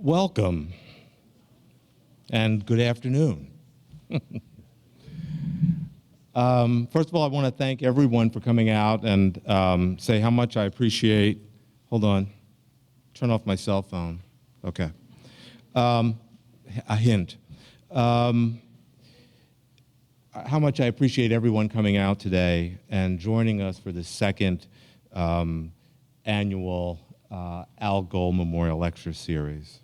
Welcome and good afternoon. First of all, I want to thank everyone for coming out and say how much I appreciate, hold on, turn off my cell phone, okay. A hint. How much I appreciate everyone coming out today and joining us for the second annual Al Gold Memorial Lecture Series.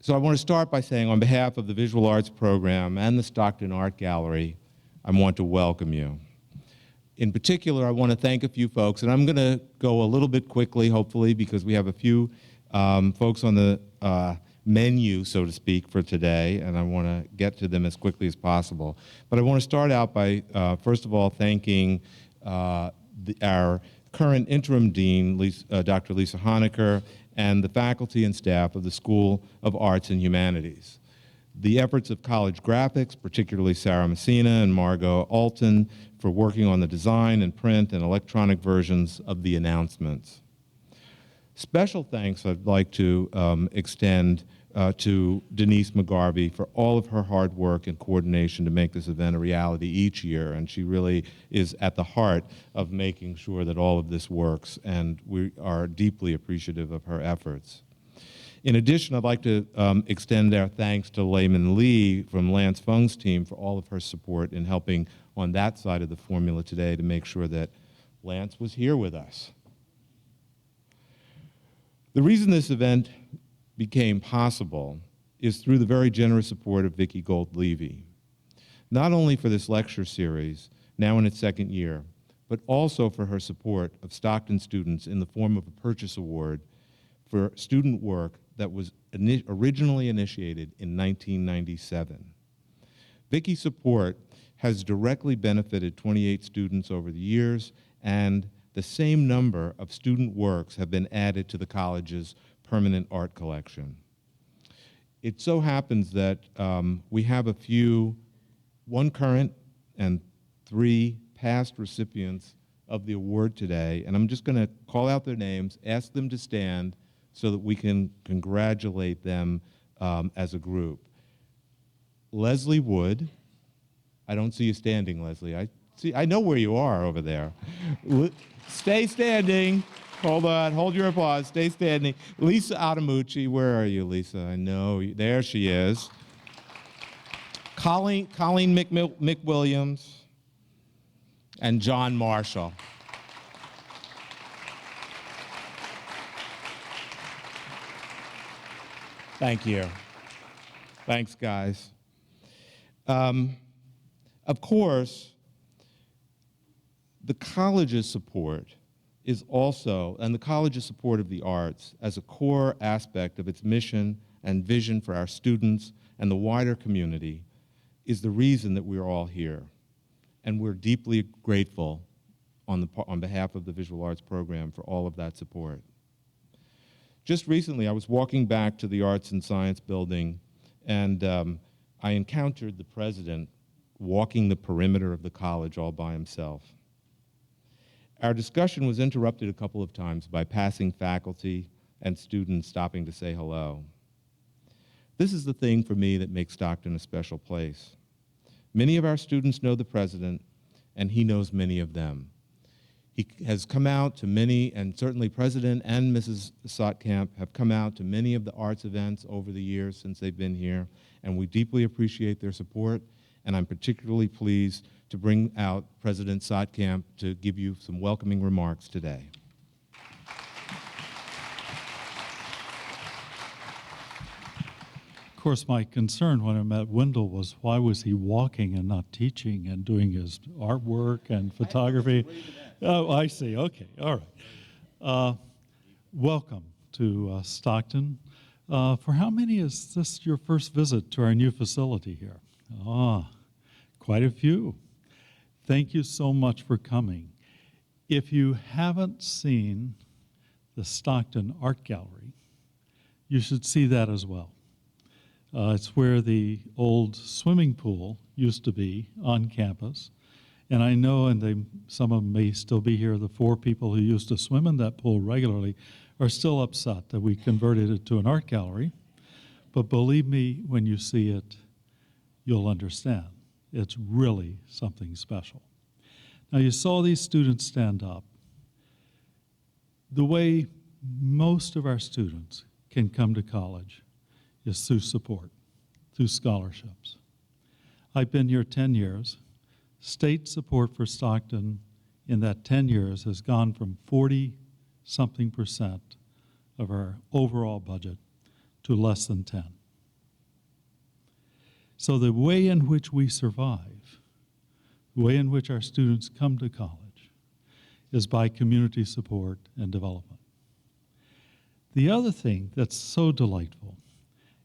So I want to start by saying on behalf of the Visual Arts Program and the Stockton Art Gallery, I want to welcome you. In particular, I want to thank a few folks, and I'm going to go a little bit quickly, hopefully, because we have a few folks on the menu, so to speak, for today, and I want to get to them as quickly as possible. But I want to start out by, first of all, thanking our current interim dean, Dr. Lisa Honecker, and the faculty and staff of the School of Arts and Humanities. The efforts of College Graphics, particularly Sarah Messina and Margot Alton, for working on the design and print and electronic versions of the announcements. Special thanks I'd like to extend to Denise McGarvey for all of her hard work and coordination to make this event a reality each year, and she really is at the heart of making sure that all of this works, and we are deeply appreciative of her efforts. In addition, I'd like to extend our thanks to Layman Lee from Lance Fung's team for all of her support in helping on that side of the formula today to make sure that Lance was here with us. The reason this event became possible is through the very generous support of Vicki Gold-Levy, not only for this lecture series, now in its second year, but also for her support of Stockton students in the form of a purchase award for student work that was originally initiated in 1997. Vicki's support has directly benefited 28 students over the years, and the same number of student works have been added to the college's permanent art collection. It so happens that we have one current and 3 past recipients of the award today, and I'm just going to call out their names, ask them to stand so that we can congratulate them as a group. Leslie Wood, I don't see you standing, Leslie. I know where you are over there. Stay standing. Hold on, hold your applause, stay standing. Lisa Adamucci, where are you, Lisa? I know, there she is. Colleen McWilliams, and John Marshall. Thank you. Thanks, guys. Of course, the college's support is also, and the college's support of the arts as a core aspect of its mission and vision for our students and the wider community is the reason that we're all here. And we're deeply grateful on behalf of the Visual Arts Program for all of that support. Just recently, I was walking back to the Arts and Science building, and I encountered the president walking the perimeter of the college all by himself. Our discussion was interrupted a couple of times by passing faculty and students stopping to say hello. This is the thing for me that makes Stockton a special place. Many of our students know the president, and he knows many of them. He has come out to many, and certainly President and Mrs. Sotkamp have come out to many of the arts events over the years since they've been here, and we deeply appreciate their support, and I'm particularly pleased to bring out President Sotkamp to give you some welcoming remarks today. Of course, my concern when I met Wendell was why was he walking and not teaching and doing his artwork and photography? Oh, I see. Okay. All right. Welcome to Stockton. For how many is this your first visit to our new facility here? Quite a few. Thank you so much for coming. If you haven't seen the Stockton Art Gallery, you should see that as well. It's where the old swimming pool used to be on campus. And I know, and some of them may still be here, the 4 people who used to swim in that pool regularly are still upset that we converted it to an art gallery. But believe me, when you see it, you'll understand. It's really something special. Now, you saw these students stand up. The way most of our students can come to college is through support, through scholarships. I've been here 10 years. State support for Stockton in that 10 years has gone from 40-something% of our overall budget to less than 10. So the way in which we survive, the way in which our students come to college, is by community support and development. The other thing that's so delightful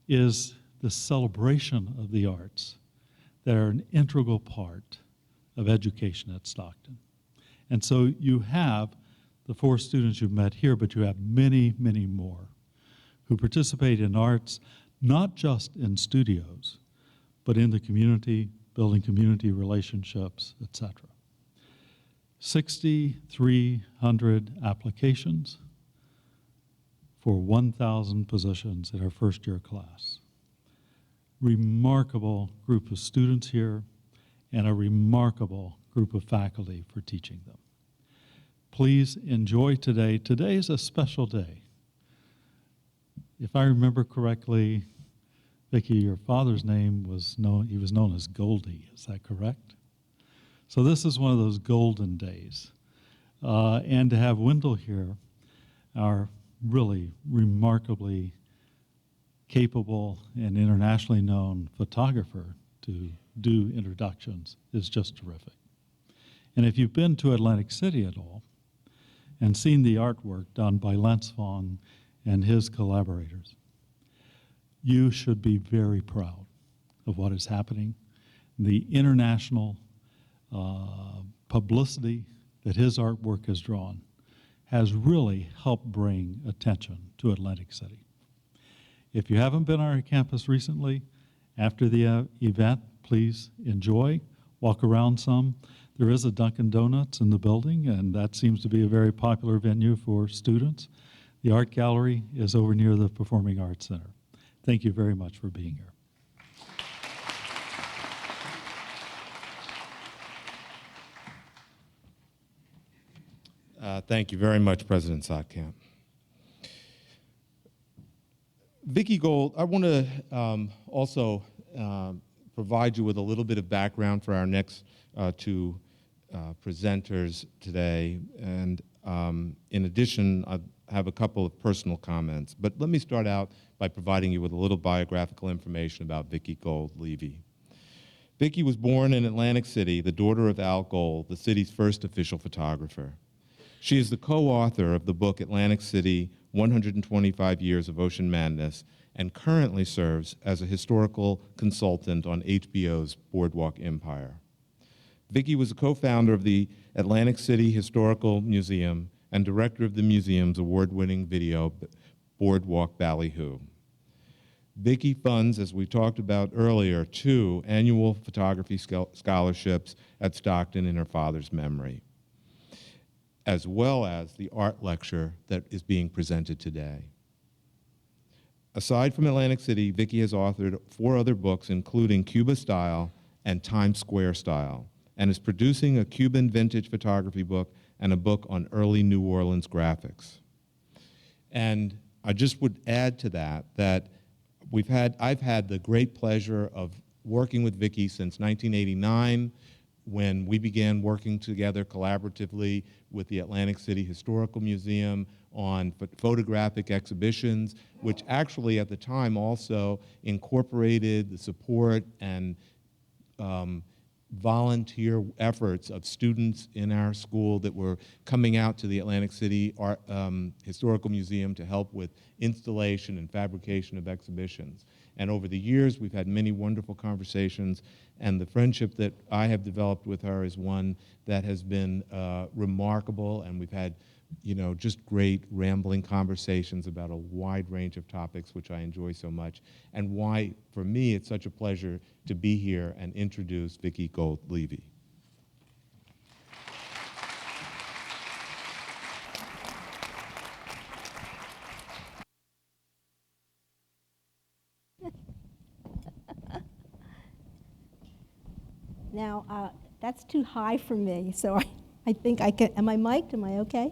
is the celebration of the arts that are an integral part of education at Stockton. And so you have the 4 students you've met here, but you have many, many more who participate in arts, not just in studios, but in the community, building community relationships, etc. 6,300 applications for 1,000 positions in our first-year class. Remarkable group of students here, and a remarkable group of faculty for teaching them. Please enjoy today. Today is a special day. If I remember correctly, Vicki, your father's name was he was known as Goldie, is that correct? So this is one of those golden days. And to have Wendell here, our really remarkably capable and internationally known photographer to do introductions is just terrific. And if you've been to Atlantic City at all and seen the artwork done by Fung and his collaborators, you should be very proud of what is happening. The international publicity that his artwork has drawn has really helped bring attention to Atlantic City. If you haven't been on our campus recently, after the event, please enjoy, walk around some. There is a Dunkin' Donuts in the building, and that seems to be a very popular venue for students. The art gallery is over near the Performing Arts Center. Thank you very much for being here. Thank you very much, President Sotkamp. Vicki Gold, I want to also provide you with a little bit of background for our next 2 presenters today. And in addition, I have a couple of personal comments. But let me start out by providing you with a little biographical information about Vicki Gold Levy. Vicki was born in Atlantic City, the daughter of Al Gold, the city's first official photographer. She is the co-author of the book Atlantic City, 125 Years of Ocean Madness, and currently serves as a historical consultant on HBO's Boardwalk Empire. Vicki was a co-founder of the Atlantic City Historical Museum and director of the museum's award-winning video, Boardwalk Ballyhoo. Vicki funds, as we talked about earlier, 2 annual photography scholarships at Stockton in her father's memory, as well as the art lecture that is being presented today. Aside from Atlantic City, Vicki has authored 4 other books, including Cuba Style and Times Square Style, and is producing a Cuban vintage photography book and a book on early New Orleans graphics. And I just would add to that I've had the great pleasure of working with Vicki since 1989, when we began working together collaboratively with the Atlantic City Historical Museum on photographic exhibitions, which actually at the time also incorporated the support and volunteer efforts of students in our school that were coming out to the Atlantic City Historical Museum to help with installation and fabrication of exhibitions. And over the years, we've had many wonderful conversations, and the friendship that I have developed with her is one that has been remarkable, and we've had just great rambling conversations about a wide range of topics, which I enjoy so much, and why, for me, it's such a pleasure to be here and introduce Vicki Gold Levy. Now, that's too high for me, so I think I can. Am I mic'd? Am I okay?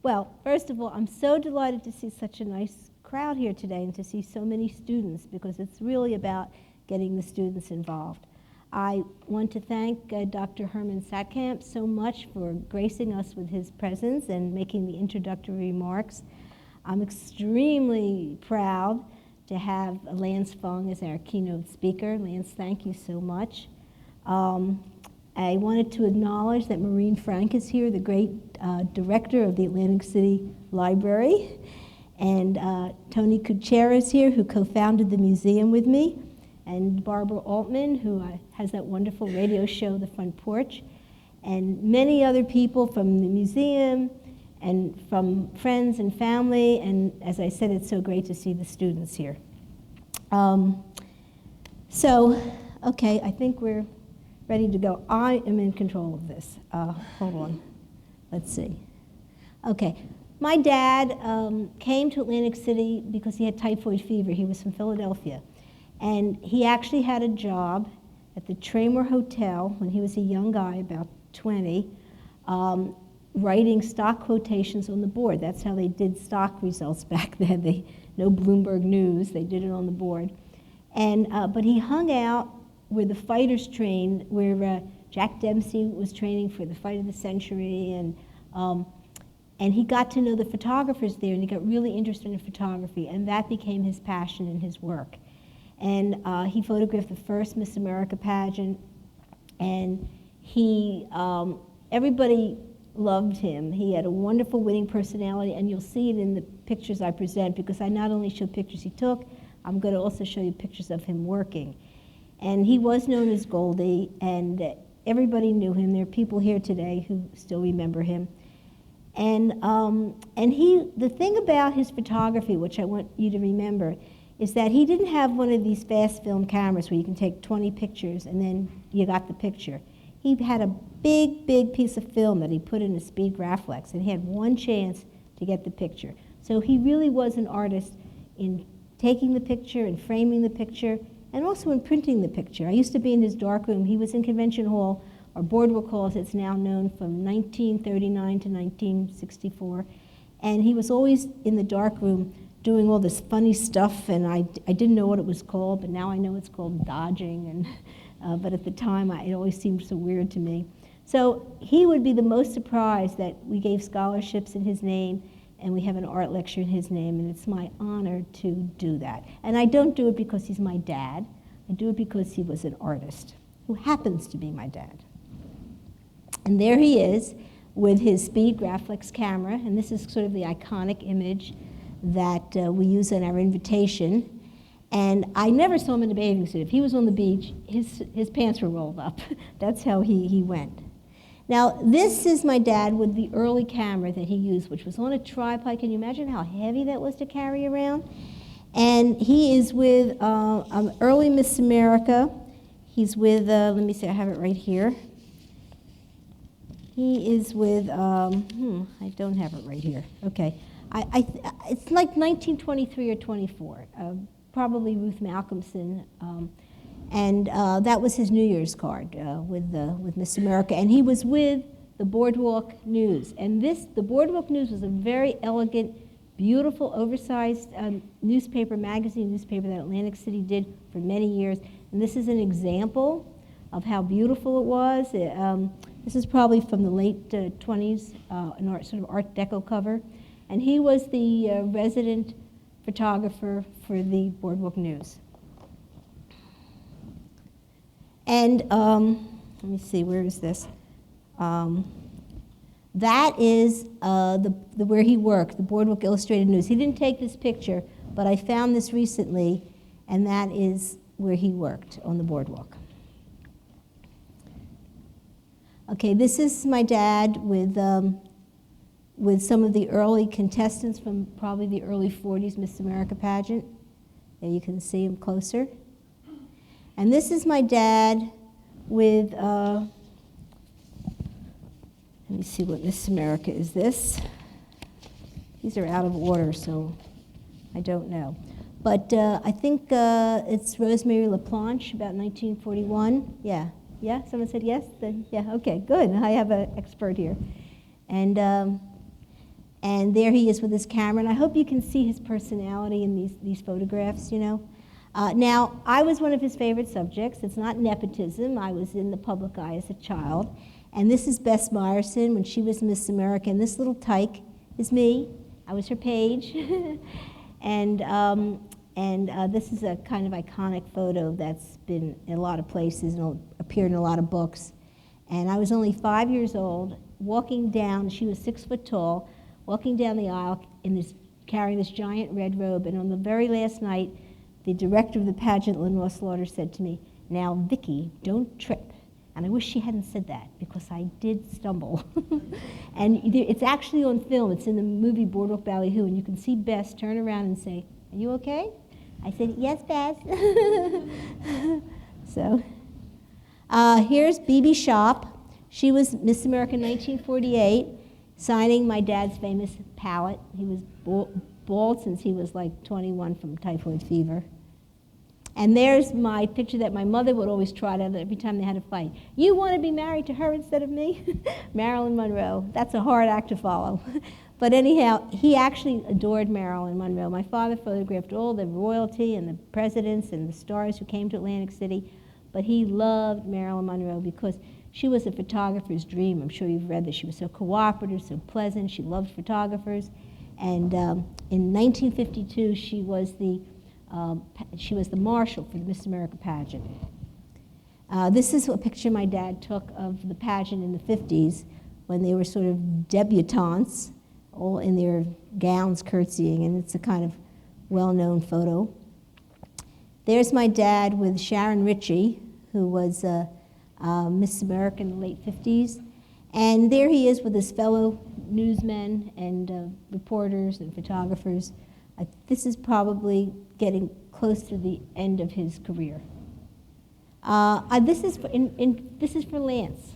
Well, first of all, I'm so delighted to see such a nice crowd here today and to see so many students, because it's really about getting the students involved. I want to thank Dr. Herman Sackkamp so much for gracing us with his presence and making the introductory remarks. I'm extremely proud to have Lance Fung as our keynote speaker. Lance, thank you so much. I wanted to acknowledge that Maureen Frank is here, the great director of the Atlantic City Library, and Tony Kuchera is here, who co-founded the museum with me, and Barbara Altman, who has that wonderful radio show, The Front Porch, and many other people from the museum and from friends and family, and as I said, it's so great to see the students here. Okay, I think we're ready to go. I am in control of this. Hold on. Let's see. Okay. My dad came to Atlantic City because he had typhoid fever. He was from Philadelphia. And he actually had a job at the Traymore Hotel when he was a young guy, about 20, writing stock quotations on the board. That's how they did stock results back then. No Bloomberg News. They did it on the board. And, but he hung out where the fighters trained, where Jack Dempsey was training for the fight of the century, and he got to know the photographers there, and he got really interested in photography, and that became his passion and his work. And he photographed the first Miss America pageant, and everybody loved him. He had a wonderful winning personality, and you'll see it in the pictures I present, because I not only show pictures he took, I'm going to also show you pictures of him working. And he was known as Goldie, and everybody knew him. There are people here today who still remember him. And the thing about his photography, which I want you to remember, is that he didn't have one of these fast film cameras where you can take 20 pictures and then you got the picture. He had a big, big piece of film that he put in a speed Graflex, and he had one chance to get the picture. So he really was an artist in taking the picture and framing the picture, and also in printing the picture. I used to be in his darkroom. He was in Convention Hall, or Boardwalk Hall as it's now known, from 1939 to 1964. And he was always in the darkroom doing all this funny stuff, and I didn't know what it was called, but now I know it's called dodging, and but at the time it always seemed so weird to me. So he would be the most surprised that we gave scholarships in his name, and we have an art lecture in his name, and it's my honor to do that. And I don't do it because he's my dad. I do it because he was an artist, who happens to be my dad. And there he is with his speed Graflex camera, and this is sort of the iconic image that we use in our invitation. And I never saw him in a bathing suit. If he was on the beach, his pants were rolled up. That's how he went. Now, this is my dad with the early camera that he used, which was on a tripod. Can you imagine how heavy that was to carry around? And he is with early Miss America. He's with, let me see, I have it right here. He is with, I don't have it right here. Okay. It's like 1923 or 24, probably Ruth Malcolmson. And that was his New Year's card with Miss America. And he was with the Boardwalk News. And the Boardwalk News was a very elegant, beautiful, oversized newspaper that Atlantic City did for many years. And this is an example of how beautiful it was. This is probably from the late 20s, an sort of Art Deco cover. And he was the resident photographer for the Boardwalk News. And let me see, where is this? That is where he worked, the Boardwalk Illustrated News. He didn't take this picture, but I found this recently, and that is where he worked on the boardwalk. Okay, this is my dad with some of the early contestants from probably the early 40s Miss America pageant. There you can see him closer. And this is my dad with, let me see what Miss America is this. These are out of order, so I don't know. But I think it's Rosemary LaPlanche, about 1941. Yeah, Yeah, someone said yes? Then yeah, okay, good. I have an expert here. And there he is with his camera, and I hope you can see his personality in these photographs, you know. Now, I was one of his favorite subjects. It's not nepotism. I was in the public eye as a child. And this is Bess Meyerson when she was Miss America, and this little tyke is me. I was her page. and this is a kind of iconic photo that's been in a lot of places and appeared in a lot of books. And I was only 5 years old, walking down, she was 6 foot tall, walking down the aisle carrying this giant red robe, and on the very last night, the director of the pageant, Lenore Slaughter, said to me, "Now, Vicki, don't trip." And I wish she hadn't said that, because I did stumble. And it's actually on film. It's in the movie Boardwalk Ballyhoo, and you can see Bess turn around and say, "Are you okay?" I said, "Yes, Bess." So, here's Bibi Shop. She was Miss America 1948, signing my dad's famous palette. He was bald since he was like 21 from typhoid fever. And there's my picture that my mother would always trot out every time they had a fight. "You want to be married to her instead of me?" Marilyn Monroe. That's a hard act to follow. But anyhow, he actually adored Marilyn Monroe. My father photographed all the royalty and the presidents and the stars who came to Atlantic City, but he loved Marilyn Monroe because she was a photographer's dream. I'm sure you've read that. She was so cooperative, so pleasant. She loved photographers. And in 1952, she was the marshal for the Miss America pageant. This is a picture my dad took of the pageant in the 50s when they were sort of debutantes, all in their gowns curtsying, and it's a kind of well-known photo. There's my dad with Sharon Ritchie, who was Miss America in the late 50s. And there he is with his fellow newsmen and reporters and photographers. This is probably getting close to the end of his career. This is for Lance,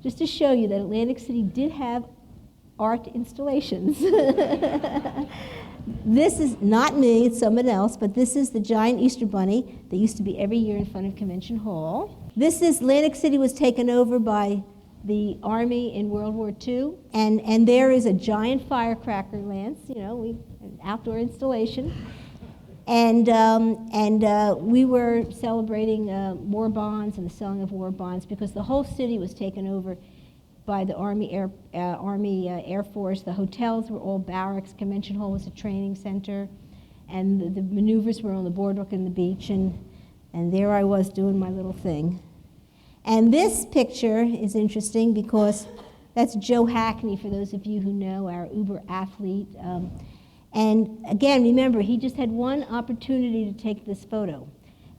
just to show you that Atlantic City did have art installations. This is not me, it's someone else, but this is the giant Easter Bunny that used to be every year in front of Convention Hall. This is, Atlantic City was taken over by the Army in World War II, and there is a giant firecracker, Lance, you know, an outdoor installation. And we were celebrating war bonds and the selling of war bonds because the whole city was taken over by the Army Air Force. The hotels were all barracks. Convention Hall was a training center. And the maneuvers were on the boardwalk and the beach. And there I was doing my little thing. And this picture is interesting because that's Joe Hackney, for those of you who know, our Uber athlete. And again, remember, he just had one opportunity to take this photo.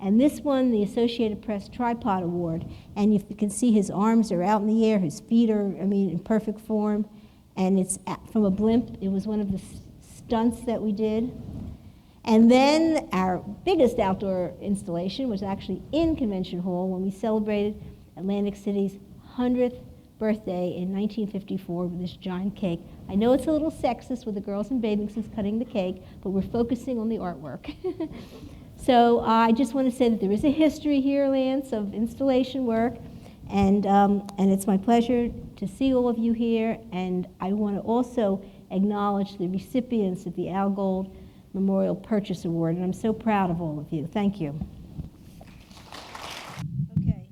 And this won the Associated Press Tripod Award. And you can see his arms are out in the air, his feet are, in perfect form. And it's from a blimp. It was one of the stunts that we did. And then our biggest outdoor installation was actually in Convention Hall when we celebrated Atlantic City's 100th birthday in 1954 with this giant cake. I know it's a little sexist with the girls in bathing suits cutting the cake, but we're focusing on the artwork. So I just want to say that there is a history here, Lance, of installation work, and it's my pleasure to see all of you here, and I want to also acknowledge the recipients of the Al Gold Memorial Purchase Award, and I'm so proud of all of you. Thank you. Okay.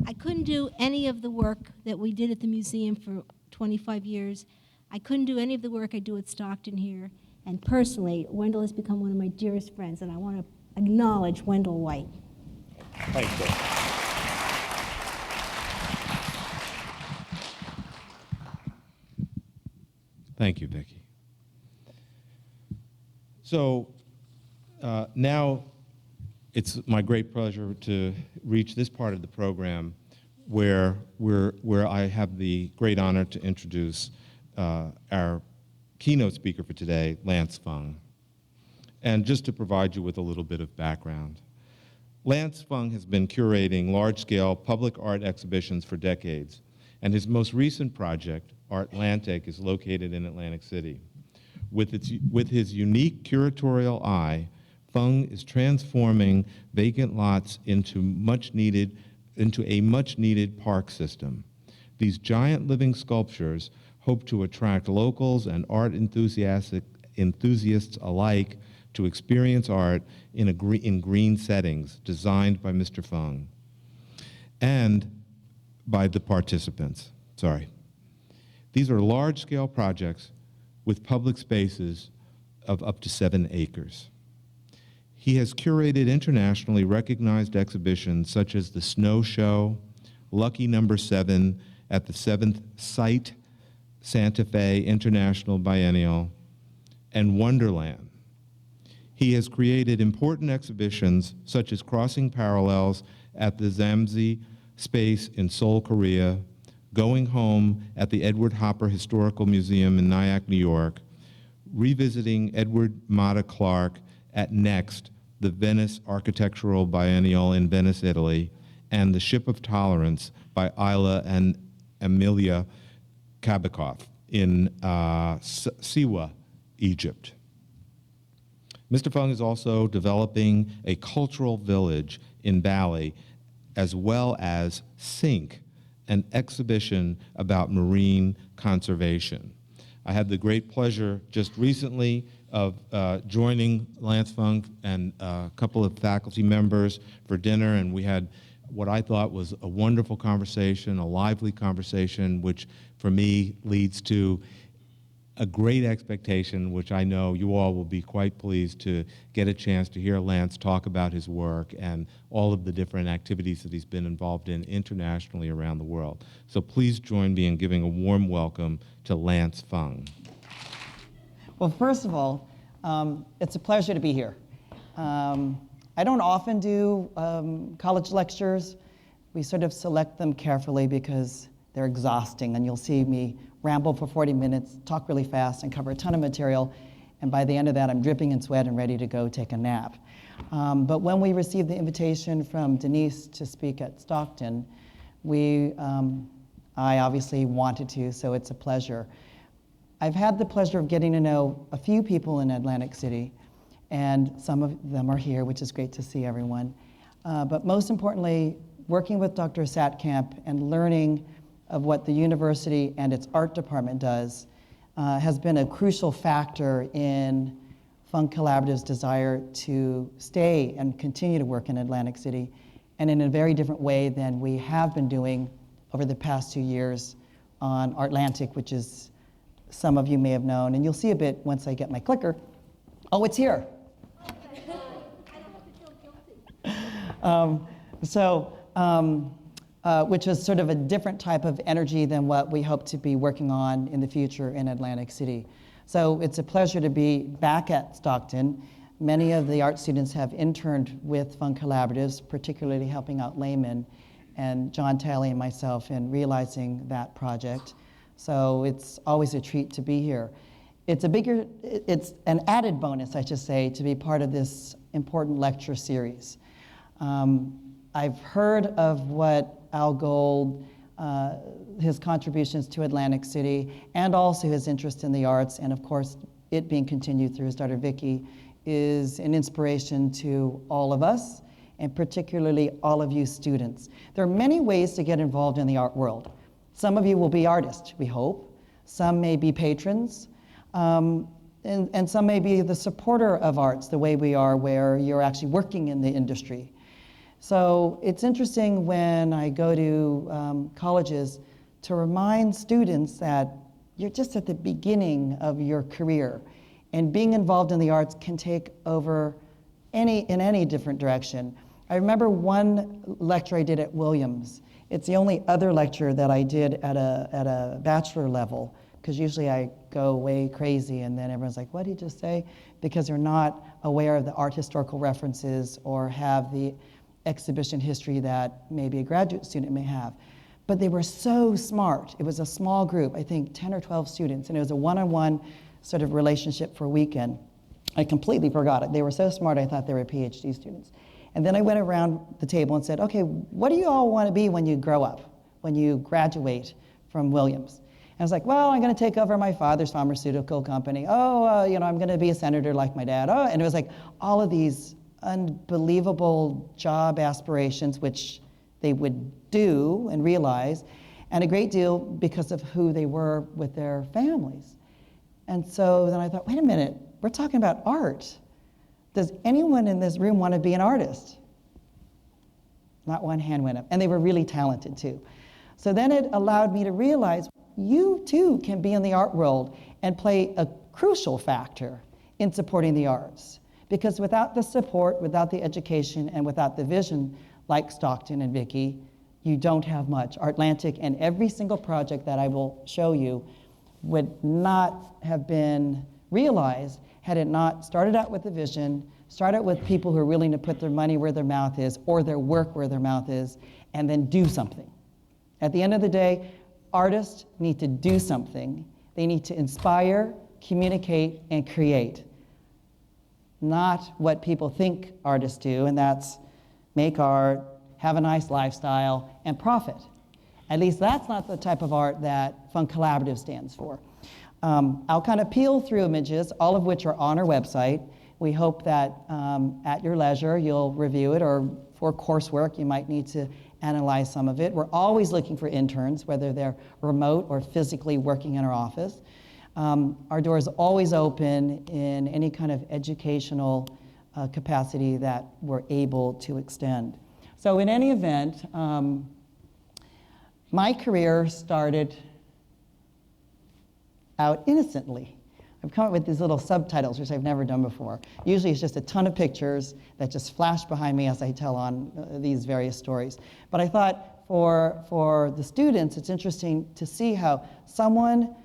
I couldn't do any of the work that we did at the museum for 25 years. I couldn't do any of the work I do at Stockton here, and personally, Wendell has become one of my dearest friends, and I want to acknowledge Wendell White. Thank you. Thank you, Vicki. So now it's my great pleasure to reach this part of the program where I have the great honor to introduce our keynote speaker for today, Lance Fung. And just to provide you with a little bit of background, Lance Fung has been curating large-scale public art exhibitions for decades, and his most recent project, Artlantic, is located in Atlantic City. With his unique curatorial eye, Fung is transforming vacant lots into much-needed into a much-needed park system. These giant living sculptures hope to attract locals and art enthusiasts alike to experience art in green settings designed by Mr. Fung and by the participants. These are large-scale projects with public spaces of up to 7 acres. He has curated internationally recognized exhibitions such as the Snow Show, Lucky Number 7 at the 7th Site Santa Fe International Biennial, and Wonderland. He has created important exhibitions such as Crossing Parallels at the Zamsi Space in Seoul, Korea, Going Home at the Edward Hopper Historical Museum in Nyack, New York, Revisiting Edward Mata Clark at Next, the Venice Architectural Biennial in Venice, Italy, and The Ship of Tolerance by Ayla and Emilia Kabikoff in Siwa, Egypt. Mr. Fung is also developing a cultural village in Bali, as well as Sink, an exhibition about marine conservation. I had the great pleasure just recently of joining Lance Fung and a couple of faculty members for dinner, and we had what I thought was a wonderful conversation, a lively conversation, which for me leads to a great expectation, which I know you all will be quite pleased to get a chance to hear Lance talk about his work and all of the different activities that he's been involved in internationally around the world. So please join me in giving a warm welcome to Lance Fung. Well, first of all, it's a pleasure to be here. I don't often do college lectures. We sort of select them carefully because they're exhausting, and you'll see me ramble for 40 minutes, talk really fast, and cover a ton of material, and by the end of that, I'm dripping in sweat and ready to go take a nap. But when we received the invitation from Denise to speak at Stockton, I obviously wanted to, so it's a pleasure. I've had the pleasure of getting to know a few people in Atlantic City, and some of them are here, which is great to see everyone. But most importantly, working with Dr. Satkamp and learning of what the university and its art department does has been a crucial factor in Fung Collaborative's desire to stay and continue to work in Atlantic City, and in a very different way than we have been doing over the past 2 years on Artlantic, which is some of you may have known, and you'll see a bit once I get my clicker. Oh, it's here. Which is sort of a different type of energy than what we hope to be working on in the future in Atlantic City. So it's a pleasure to be back at Stockton. Many of the art students have interned with Fung Collaboratives, particularly helping out laymen, and John Talley and myself in realizing that project. So it's always a treat to be here. It's an added bonus, I should say, to be part of this important lecture series. I've heard of what Al Gold, his contributions to Atlantic City, and also his interest in the arts, and of course, it being continued through his daughter Vicky, is an inspiration to all of us, and particularly all of you students. There are many ways to get involved in the art world. Some of you will be artists, we hope. Some may be patrons, and some may be the supporter of arts, the way we are, where you're actually working in the industry. So it's interesting when I go to colleges to remind students that you're just at the beginning of your career, and being involved in the arts can take over in any different direction. I remember one lecture I did at Williams. It's the only other lecture that I did at a bachelor level, because usually I go way crazy and then everyone's like, what did he just say? Because they're not aware of the art historical references or have the exhibition history that maybe a graduate student may have. But they were so smart. It was a small group, I think 10 or 12 students, and it was a one-on-one sort of relationship for a weekend. I completely forgot it. They were so smart I thought they were PhD students. And then I went around the table and said, okay, what do you all want to be when you grow up, when you graduate from Williams? And I was like, well, I'm going to take over my father's pharmaceutical company. I'm going to be a senator like my dad. Oh, and it was like all of these unbelievable job aspirations, which they would do and realize, and a great deal because of who they were with their families. And so then I thought, wait a minute, we're talking about art. Does anyone in this room want to be an artist? Not one hand went up, and they were really talented too. So then it allowed me to realize you too can be in the art world and play a crucial factor in supporting the arts. Because without the support, without the education, and without the vision, like Stockton and Vicki, you don't have much. Artlantic and every single project that I will show you would not have been realized had it not started out with the vision, started with people who are willing to put their money where their mouth is or their work where their mouth is, and then do something. At the end of the day, artists need to do something. They need to inspire, communicate, and create. Not what people think artists do, and that's make art, have a nice lifestyle, and profit. At least that's not the type of art that Fung Collaborative stands for. I'll kind of peel through images, all of which are on our website. We hope that at your leisure you'll review it, or for coursework you might need to analyze some of it. We're always looking for interns, whether they're remote or physically working in our office. Our door is always open in any kind of educational capacity that we're able to extend. So in any event, my career started out innocently. I've come up with these little subtitles, which I've never done before. Usually it's just a ton of pictures that just flash behind me as I tell on these various stories. But I thought for the students, it's interesting to see how someone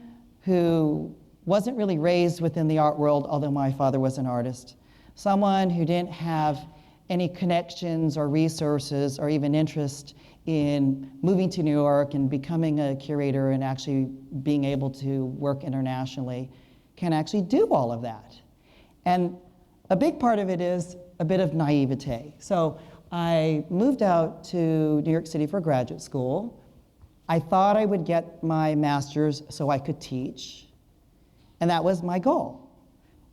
who wasn't really raised within the art world, although my father was an artist, someone who didn't have any connections or resources or even interest in moving to New York and becoming a curator and actually being able to work internationally, can actually do all of that. And a big part of it is a bit of naivete. So I moved out to New York City for graduate school. I thought I would get my master's so I could teach, and that was my goal.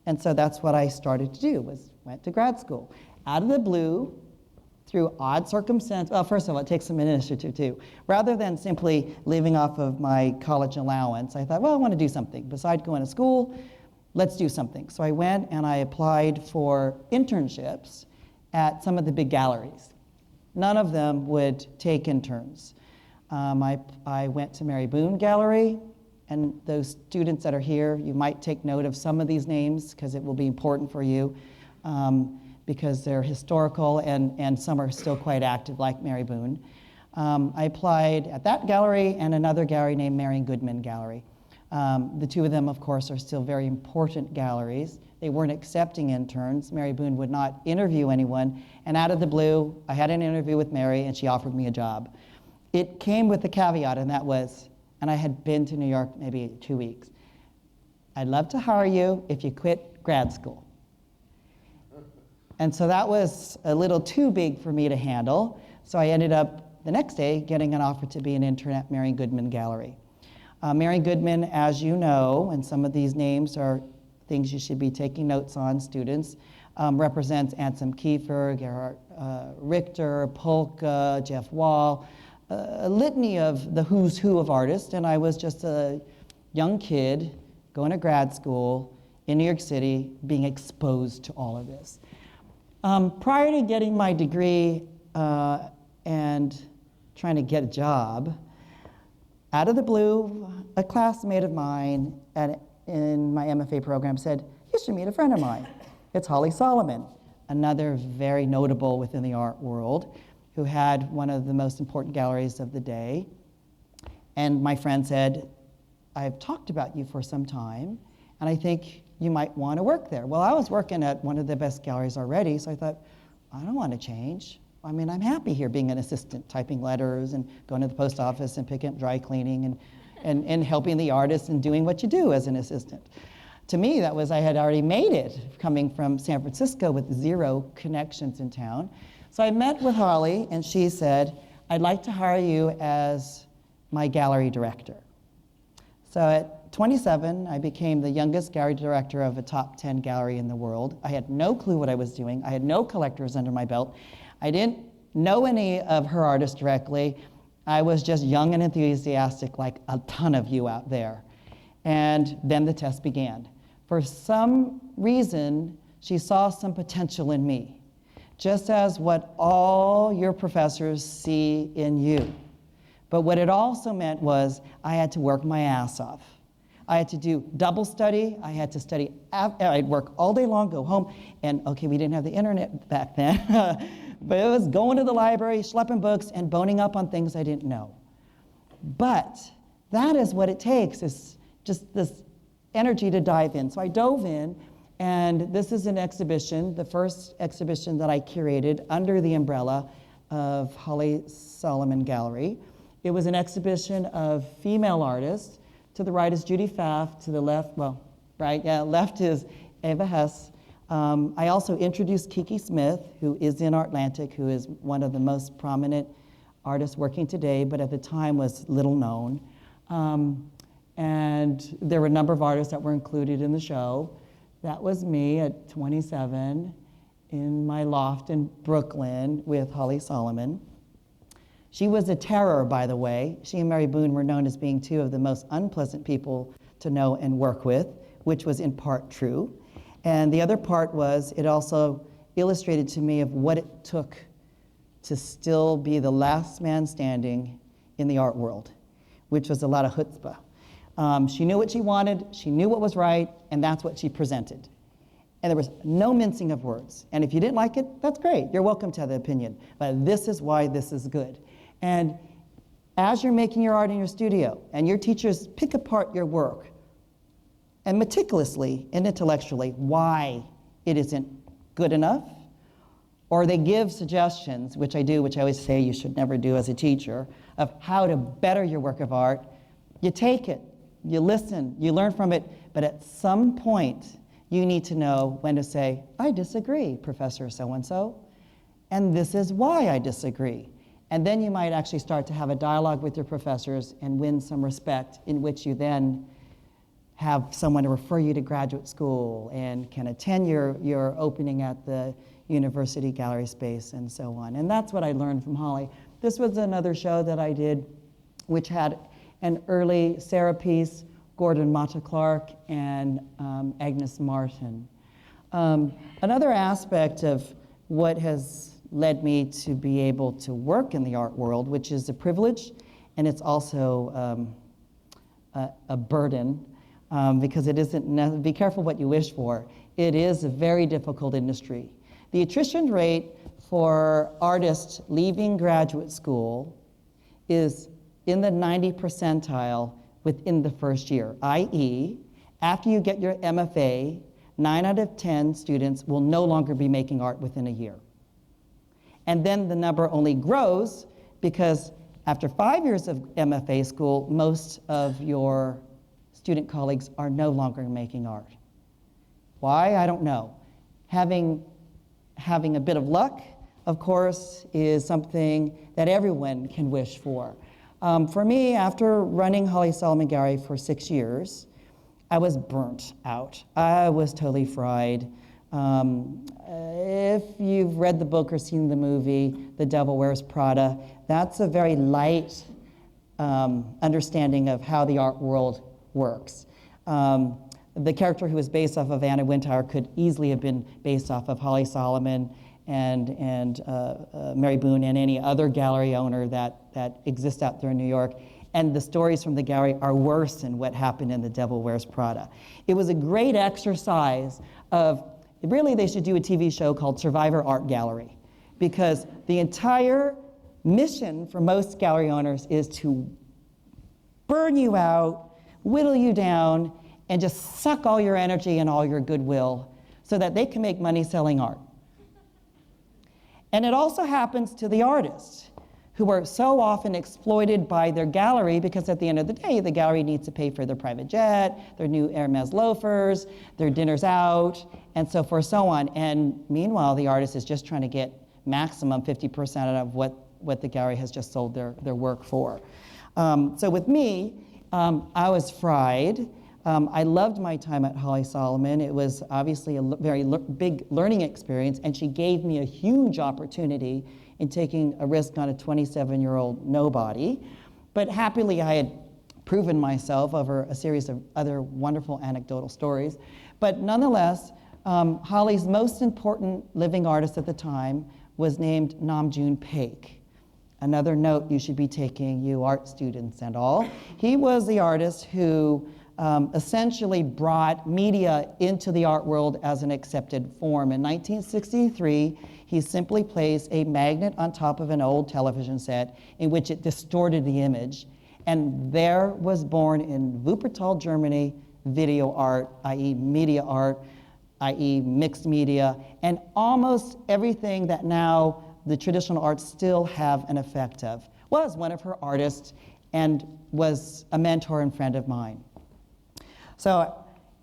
And so that's what I started to do, went to grad school. Out of the blue, through odd circumstances, well, first of all, it takes some initiative too. Rather than simply living off of my college allowance, I thought, well, I want to do something. Besides going to school, let's do something. So I went and I applied for internships at some of the big galleries. None of them would take interns. I went to Mary Boone Gallery, and those students that are here, you might take note of some of these names because it will be important for you. Because they're historical and some are still quite active, like Mary Boone. I applied at that gallery and another gallery named Marion Goodman Gallery. The two of them, of course, are still very important galleries. They weren't accepting interns. Mary Boone would not interview anyone. And out of the blue, I had an interview with Mary and she offered me a job. It came with a caveat, and that was, and I had been to New York maybe 2 weeks, I'd love to hire you if you quit grad school. And so that was a little too big for me to handle. So I ended up the next day getting an offer to be an intern at Marion Goodman Gallery. Marion Goodman, as you know, and some of these names are things you should be taking notes on, students, represents Ansem Kiefer, Gerhard Richter, Polka, Jeff Wall, a litany of the who's who of artists. And I was just a young kid going to grad school in New York City, being exposed to all of this. Prior to getting my degree and trying to get a job, out of the blue, a classmate of mine in my MFA program said, you should meet a friend of mine. It's Holly Solomon, another very notable within the art world, who had one of the most important galleries of the day. And my friend said, I've talked about you for some time, and I think you might want to work there. Well, I was working at one of the best galleries already, so I thought, I don't want to change. I mean, I'm happy here being an assistant, typing letters and going to the post office and picking up dry cleaning and helping the artists and doing what you do as an assistant. To me, that was, I had already made it, coming from San Francisco with 0 connections in town. So I met with Holly, and she said, I'd like to hire you as my gallery director. So at 27, I became the youngest gallery director of a top 10 gallery in the world. I had no clue what I was doing. I had no collectors under my belt. I didn't know any of her artists directly. I was just young and enthusiastic like a ton of you out there. And then the test began. For some reason, she saw some potential in me, just as what all your professors see in you. But what it also meant was I had to work my ass off. I had to do double study. I had to study. I'd work all day long, go home, and okay, we didn't have the internet back then, but it was going to the library, schlepping books, and boning up on things I didn't know. But that is what it takes, is just this energy to dive in. So I dove in, and this is an exhibition, the first exhibition that I curated under the umbrella of Holly Solomon Gallery. It was an exhibition of female artists. To the right is Judy Pfaff, to the left, well, right, yeah, left is Ava Hess. I also introduced Kiki Smith, who is in Artlantic, who is one of the most prominent artists working today, but at the time was little known. And there were a number of artists that were included in the show. That was me at 27 in my loft in Brooklyn with Holly Solomon. She was a terror, by the way. She and Mary Boone were known as being two of the most unpleasant people to know and work with, which was in part true. And the other part was it also illustrated to me of what it took to still be the last man standing in the art world, which was a lot of chutzpah. She knew what she wanted, she knew what was right, and that's what she presented. And there was no mincing of words. And if you didn't like it, that's great. You're welcome to have the opinion. But this is why this is good. And as you're making your art in your studio, and your teachers pick apart your work, and meticulously and intellectually why it isn't good enough, or they give suggestions, which I do, which I always say you should never do as a teacher, of how to better your work of art, you take it, you listen, you learn from it, but at some point, you need to know when to say, I disagree, Professor so-and-so, and this is why I disagree. And then you might actually start to have a dialogue with your professors and win some respect, in which you then have someone to refer you to graduate school and can attend your opening at the university gallery space and so on. And that's what I learned from Holly. This was another show that I did, which had an early Sarah piece, Gordon Mata Clark, and Agnes Martin. Another aspect of what has led me to be able to work in the art world, which is a privilege, and it's also a burden, because it isn't, be careful what you wish for. It is a very difficult industry. The attrition rate for artists leaving graduate school is in the 90 percentile within the first year, i.e., after you get your MFA, 9 out of 10 students will no longer be making art within a year. And then the number only grows because after 5 years of MFA school, most of your student colleagues are no longer making art. Why? I don't know. Having a bit of luck, of course, is something that everyone can wish for. For me, after running Holly Solomon Gallery for 6 years, I was burnt out. I was totally fried. If you've read the book or seen the movie, The Devil Wears Prada, that's a very light understanding of how the art world works. The character who was based off of Anna Wintour could easily have been based off of Holly Solomon and Mary Boone and any other gallery owner that exists out there in New York. And the stories from the gallery are worse than what happened in The Devil Wears Prada. It was a great exercise of, really they should do a TV show called Survivor Art Gallery, because the entire mission for most gallery owners is to burn you out, whittle you down, and just suck all your energy and all your goodwill so that they can make money selling art. And it also happens to the artists, who are so often exploited by their gallery, because at the end of the day, the gallery needs to pay for their private jet, their new Hermes loafers, their dinners out, and so forth, so on. And meanwhile, the artist is just trying to get maximum 50% out of what the gallery has just sold their work for. So with me, I was fried. I loved my time at Holly Solomon. It was obviously a very big learning experience, and she gave me a huge opportunity in taking a risk on a 27-year-old nobody. But happily, I had proven myself over a series of other wonderful anecdotal stories. But nonetheless, Holly's most important living artist at the time was named Namjoon Paik. Another note you should be taking, you art students and all. He was the artist who essentially brought media into the art world as an accepted form. In 1963, he simply placed a magnet on top of an old television set in which it distorted the image. And there was born in Wuppertal, Germany, video art, i.e. media art, i.e. mixed media, and almost everything that now the traditional arts still have an effect of. Was one of her artists and was a mentor and friend of mine. So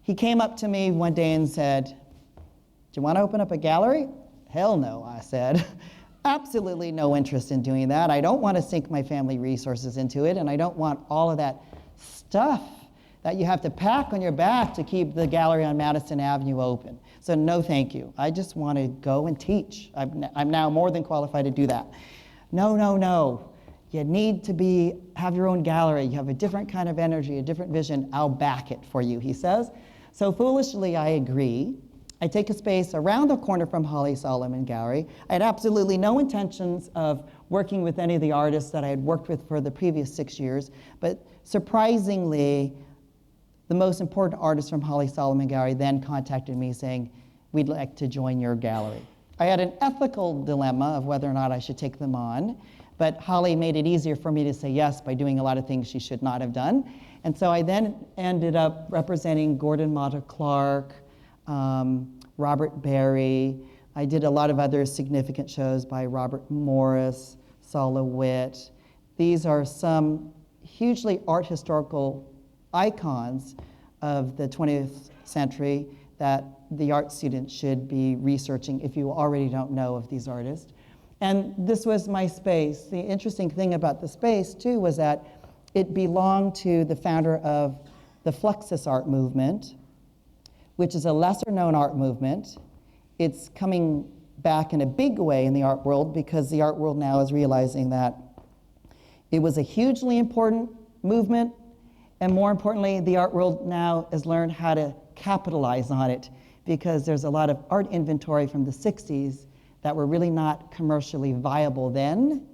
he came up to me one day and said, "Do you want to open up a gallery?" "Hell no," I said. Absolutely no interest in doing that. I don't want to sink my family resources into it, and I don't want all of that stuff that you have to pack on your back to keep the gallery on Madison Avenue open. So no thank you. I just want to go and teach. I'm now more than qualified to do that. No, no, no. You need to have your own gallery. You have a different kind of energy, a different vision. I'll back it for you, he says. So foolishly, I agree. I take a space around the corner from Holly Solomon Gallery. I had absolutely no intentions of working with any of the artists that I had worked with for the previous 6 years, but surprisingly, the most important artist from Holly Solomon Gallery then contacted me saying, "We'd like to join your gallery." I had an ethical dilemma of whether or not I should take them on, but Holly made it easier for me to say yes by doing a lot of things she should not have done. And so I then ended up representing Gordon Matta Clark, Robert Barry. I did a lot of other significant shows by Robert Morris, Saul LeWitt. These are some hugely art historical icons of the 20th century that the art student should be researching if you already don't know of these artists. And this was my space. The interesting thing about the space, too, was that it belonged to the founder of the Fluxus art movement, which is a lesser-known art movement. It's coming back in a big way in the art world because the art world now is realizing that it was a hugely important movement, and more importantly, the art world now has learned how to capitalize on it because there's a lot of art inventory from the 60s that were really not commercially viable then.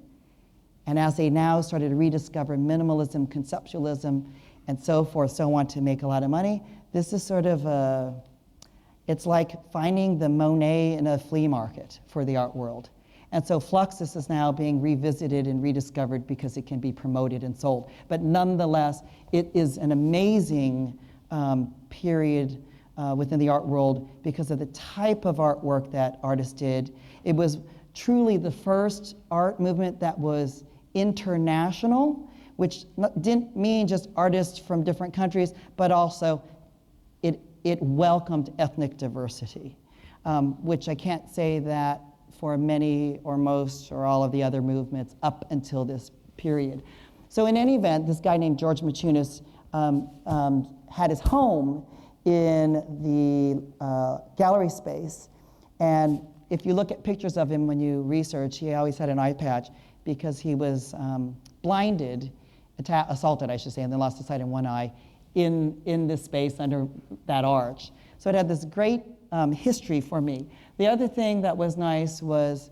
And as they now started to rediscover minimalism, conceptualism, and so forth, so on, to make a lot of money, this is sort of it's like finding the Monet in a flea market for the art world. And so Fluxus is now being revisited and rediscovered because it can be promoted and sold. But nonetheless, it is an amazing period within the art world because of the type of artwork that artists did. It was truly the first art movement that was international, which didn't mean just artists from different countries, but also it welcomed ethnic diversity, which I can't say that for many or most or all of the other movements up until this period. So in any event, this guy named George Machunas had his home in the gallery space. And if you look at pictures of him when you research, he always had an eye patch because he was blinded, assaulted, I should say, and then lost his sight in one eye in this space under that arch. So it had this great history for me. The other thing that was nice was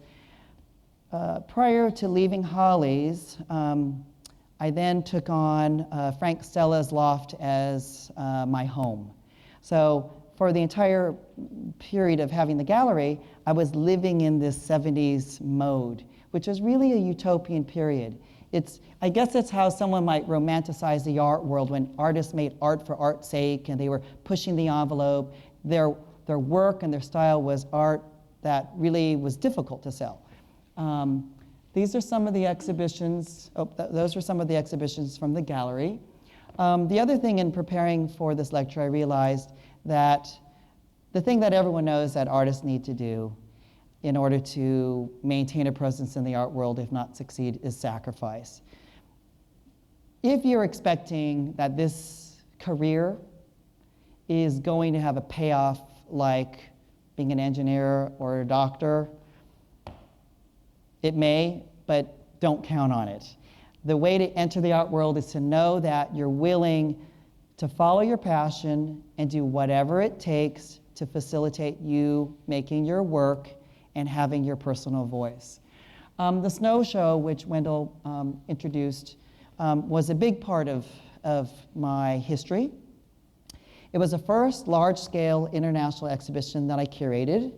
prior to leaving Holly's, I then took on Frank Stella's loft as my home. So for the entire period of having the gallery, I was living in this 70s mode, which was really a utopian period. I guess that's how someone might romanticize the art world when artists made art for art's sake and they were pushing the envelope. Their work and their style was art that really was difficult to sell. These are some of the exhibitions. Those were some of the exhibitions from the gallery. The other thing in preparing for this lecture, I realized that the thing that everyone knows that artists need to do in order to maintain a presence in the art world, if not succeed, is sacrifice. If you're expecting that this career is going to have a payoff like being an engineer or a doctor. It may, but don't count on it. The way to enter the art world is to know that you're willing to follow your passion and do whatever it takes to facilitate you making your work and having your personal voice. The snow show, which Wendell introduced, was a big part of my history. It was the first large-scale international exhibition that I curated,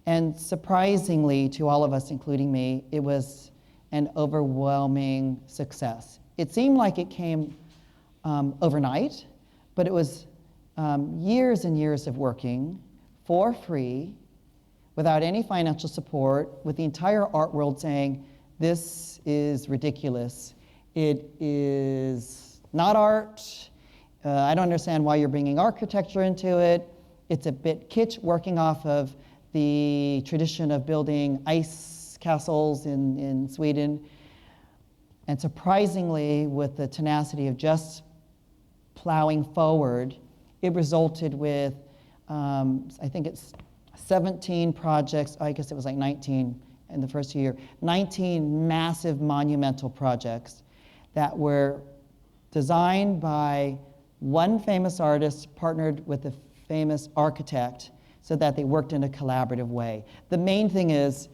and surprisingly to all of us, including me, it was an overwhelming success. It seemed like it came overnight, but it was years and years of working for free, without any financial support, with the entire art world saying, this is ridiculous. It is not art. I don't understand why you're bringing architecture into it. It's a bit kitsch, working off of the tradition of building ice castles in Sweden. And surprisingly, with the tenacity of just plowing forward, it resulted with, I think it's 17 projects, I guess it was like 19 in the first year, 19 massive monumental projects that were designed by one famous artist partnered with a famous architect so that they worked in a collaborative way. The main thing is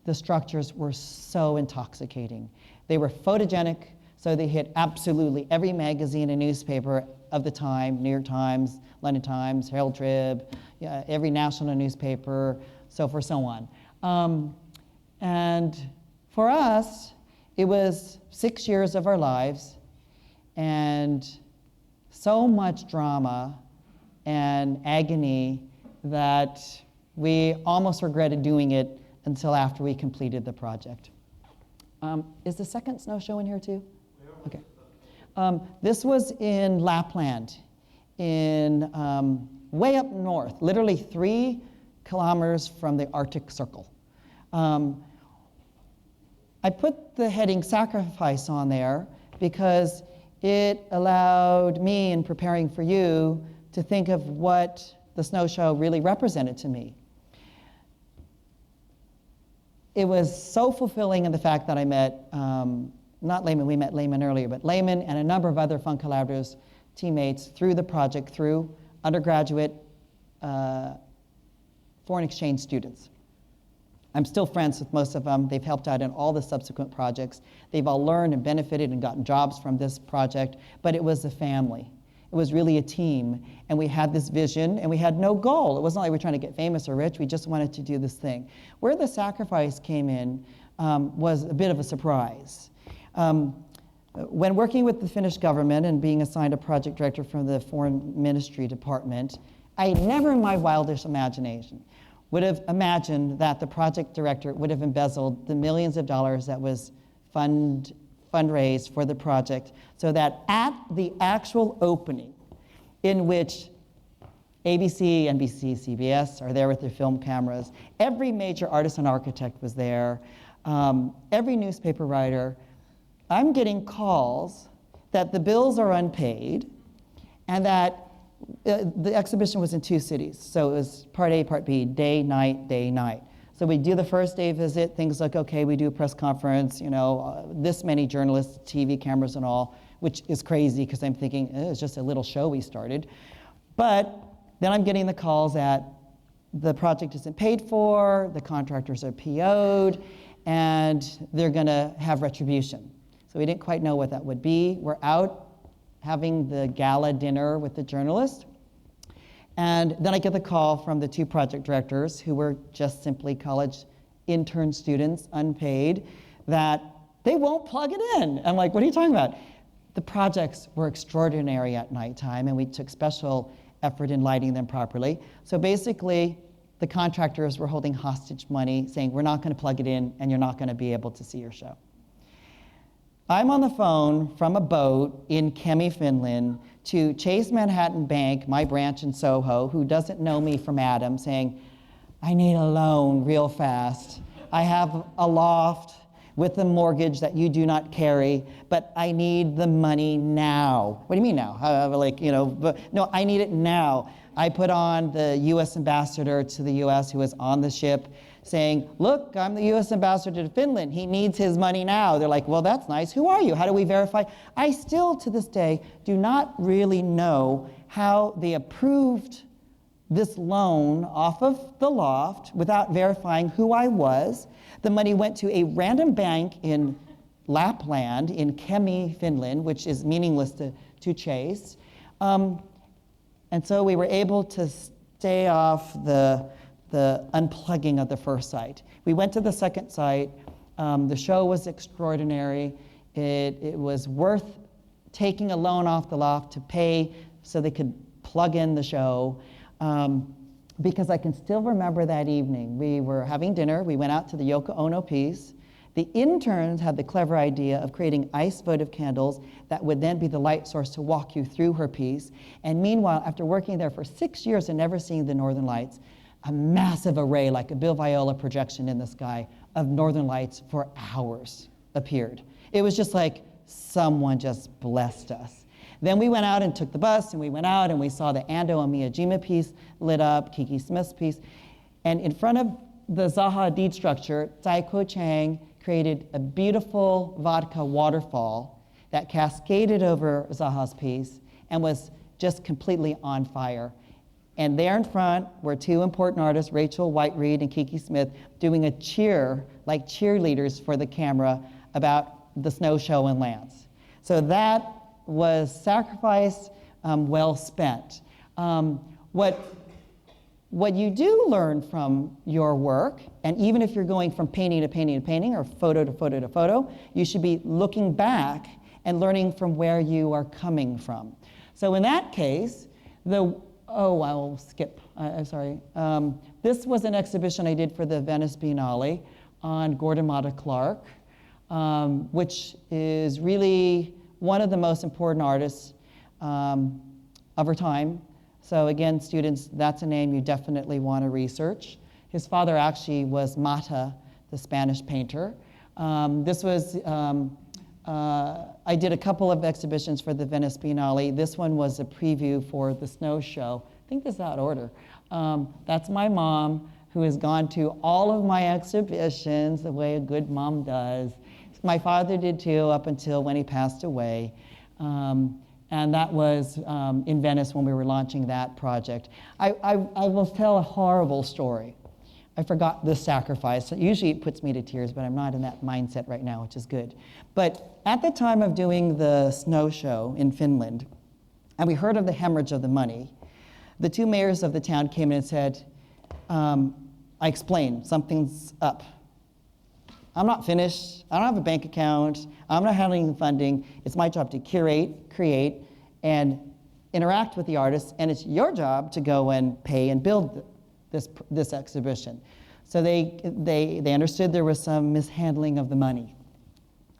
the structures were so intoxicating. They were photogenic, so they hit absolutely every magazine and newspaper of the time, New York Times, London Times, Herald Trib, every national newspaper, so forth, so on. And for us, it was 6 years of our lives and so much drama and agony that we almost regretted doing it until after we completed the project. Is the second snow show in here too? Okay. This was in Lapland, in way up north, literally 3 kilometers from the Arctic Circle. I put the heading sacrifice on there because it allowed me, in preparing for you, to think of what the snow show really represented to me. It was so fulfilling in the fact that I met, not Layman, we met Layman earlier, but Layman and a number of other Fung collaborators, teammates, through the project, through undergraduate foreign exchange students. I'm still friends with most of them. They've helped out in all the subsequent projects. They've all learned and benefited and gotten jobs from this project, but it was a family. It was really a team, and we had this vision, and we had no goal. It wasn't like we were trying to get famous or rich. We just wanted to do this thing. Where the sacrifice came in was a bit of a surprise. When working with the Finnish government and being assigned a project director from the Foreign Ministry Department, I never in my wildest imagination would have imagined that the project director would have embezzled the millions of dollars that was fundraised for the project, so that at the actual opening, in which ABC, NBC, CBS are there with their film cameras, every major artist and architect was there, every newspaper writer, I'm getting calls that the bills are unpaid and that the exhibition was in 2 cities. So it was part A, part B, day, night, day, night. So we do the first day visit, things like, okay, we do a press conference, this many journalists, TV cameras and all, which is crazy because I'm thinking, it's just a little show we started. But then I'm getting the calls that the project isn't paid for, the contractors are PO'd, and they're gonna have retribution. So we didn't quite know what that would be. We're out having the gala dinner with the journalists. And then I get the call from the 2 project directors, who were just simply college intern students, unpaid, that they won't plug it in. I'm like, what are you talking about? The projects were extraordinary at nighttime, and we took special effort in lighting them properly. So basically, the contractors were holding hostage money, saying, we're not going to plug it in, and you're not going to be able to see your show. I'm on the phone from a boat in Kemi, Finland, to Chase Manhattan Bank, my branch in Soho, who doesn't know me from Adam, saying, I need a loan real fast. I have a loft with a mortgage that you do not carry, but I need the money now. What do you mean now? No, I need it now. I put on the U.S. ambassador to the U.S. who was on the ship saying, look, I'm the U.S. ambassador to Finland. He needs his money now. They're like, well, that's nice. Who are you? How do we verify? I still, to this day, do not really know how they approved this loan off of the loft without verifying who I was. The money went to a random bank in Lapland, in Kemi, Finland, which is meaningless to chase. And so we were able to stay off the unplugging of the first site. We went to the second site. The show was extraordinary. It was worth taking a loan off the loft to pay so they could plug in the show. Because I can still remember that evening. We were having dinner. We went out to the Yoko Ono piece. The interns had the clever idea of creating ice votive candles that would then be the light source to walk you through her piece. And meanwhile, after working there for 6 years and never seeing the northern lights, a massive array, like a Bill Viola projection in the sky, of northern lights for hours appeared. It was just like someone just blessed us. Then we went out and took the bus, and we went out and we saw the Ando and Miyajima piece lit up, Kiki Smith's piece. And in front of the Zaha Hadid structure, Taiko Chang created a beautiful vodka waterfall that cascaded over Zaha's piece and was just completely on fire. And there in front were two important artists, Rachel White-Reed and Kiki Smith, doing a cheer, like cheerleaders for the camera, about the snow show in Lance. So that was sacrifice well spent. What you do learn from your work, and even if you're going from painting to painting to painting, or photo to photo to photo, you should be looking back and learning from where you are coming from. So in that case, I'll skip, I'm sorry. This was an exhibition I did for the Venice Biennale on Gordon Matta Clark, which is really one of the most important artists of our time. So again, students, that's a name you definitely want to research. His father actually was Matta, the Spanish painter. I did a couple of exhibitions for the Venice Biennale. This one was a preview for the snow show. I think this is out of order. That's my mom, who has gone to all of my exhibitions the way a good mom does. My father did too, up until when he passed away. And that was in Venice when we were launching that project. I will tell a horrible story. I forgot this sacrifice. Usually it puts me to tears, but I'm not in that mindset right now, which is good. But at the time of doing the snow show in Finland, and we heard of the hemorrhage of the money, the two mayors of the town came in and said, I explained, something's up. I'm not finished. I don't have a bank account. I'm not handling the funding. It's my job to curate, create, and interact with the artists, and it's your job to go and pay and build this exhibition. So they understood there was some mishandling of the money,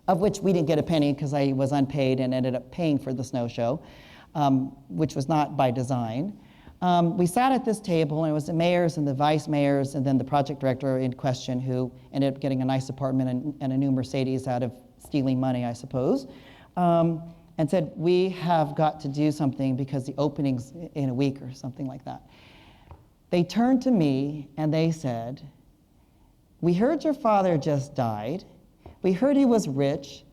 of which we didn't get a penny because I was unpaid and ended up paying for the snow show, which was not by design. We sat at this table, and it was the mayors and the vice mayors and then the project director in question, who ended up getting a nice apartment and a new Mercedes out of stealing money, I suppose, and said, we have got to do something because the opening's in a week or something like that. They turned to me and they said, we heard your father just died. We heard he was rich.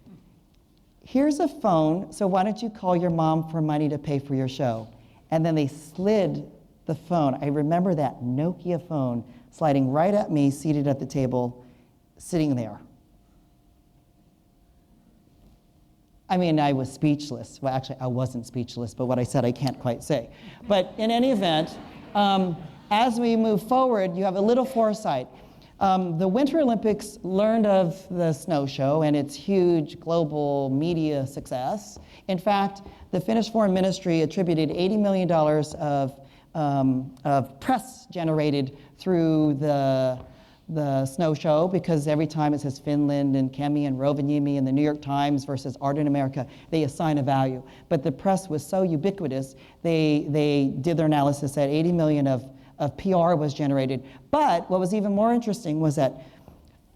Here's a phone, so why don't you call your mom for money to pay for your show? And then they slid the phone. I remember that Nokia phone sliding right at me, seated at the table, sitting there. I mean, I was speechless. Well, actually, I wasn't speechless, but what I said I can't quite say. But in any event, as we move forward, you have a little foresight. The Winter Olympics learned of the snow show and its huge global media success. In fact, the Finnish Foreign Ministry attributed $80 million of press generated through the snow show, because every time it says Finland and Kemi and Rovaniemi in the New York Times versus Art in America, they assign a value. But the press was so ubiquitous, they did their analysis that 80 million of PR was generated. But what was even more interesting was that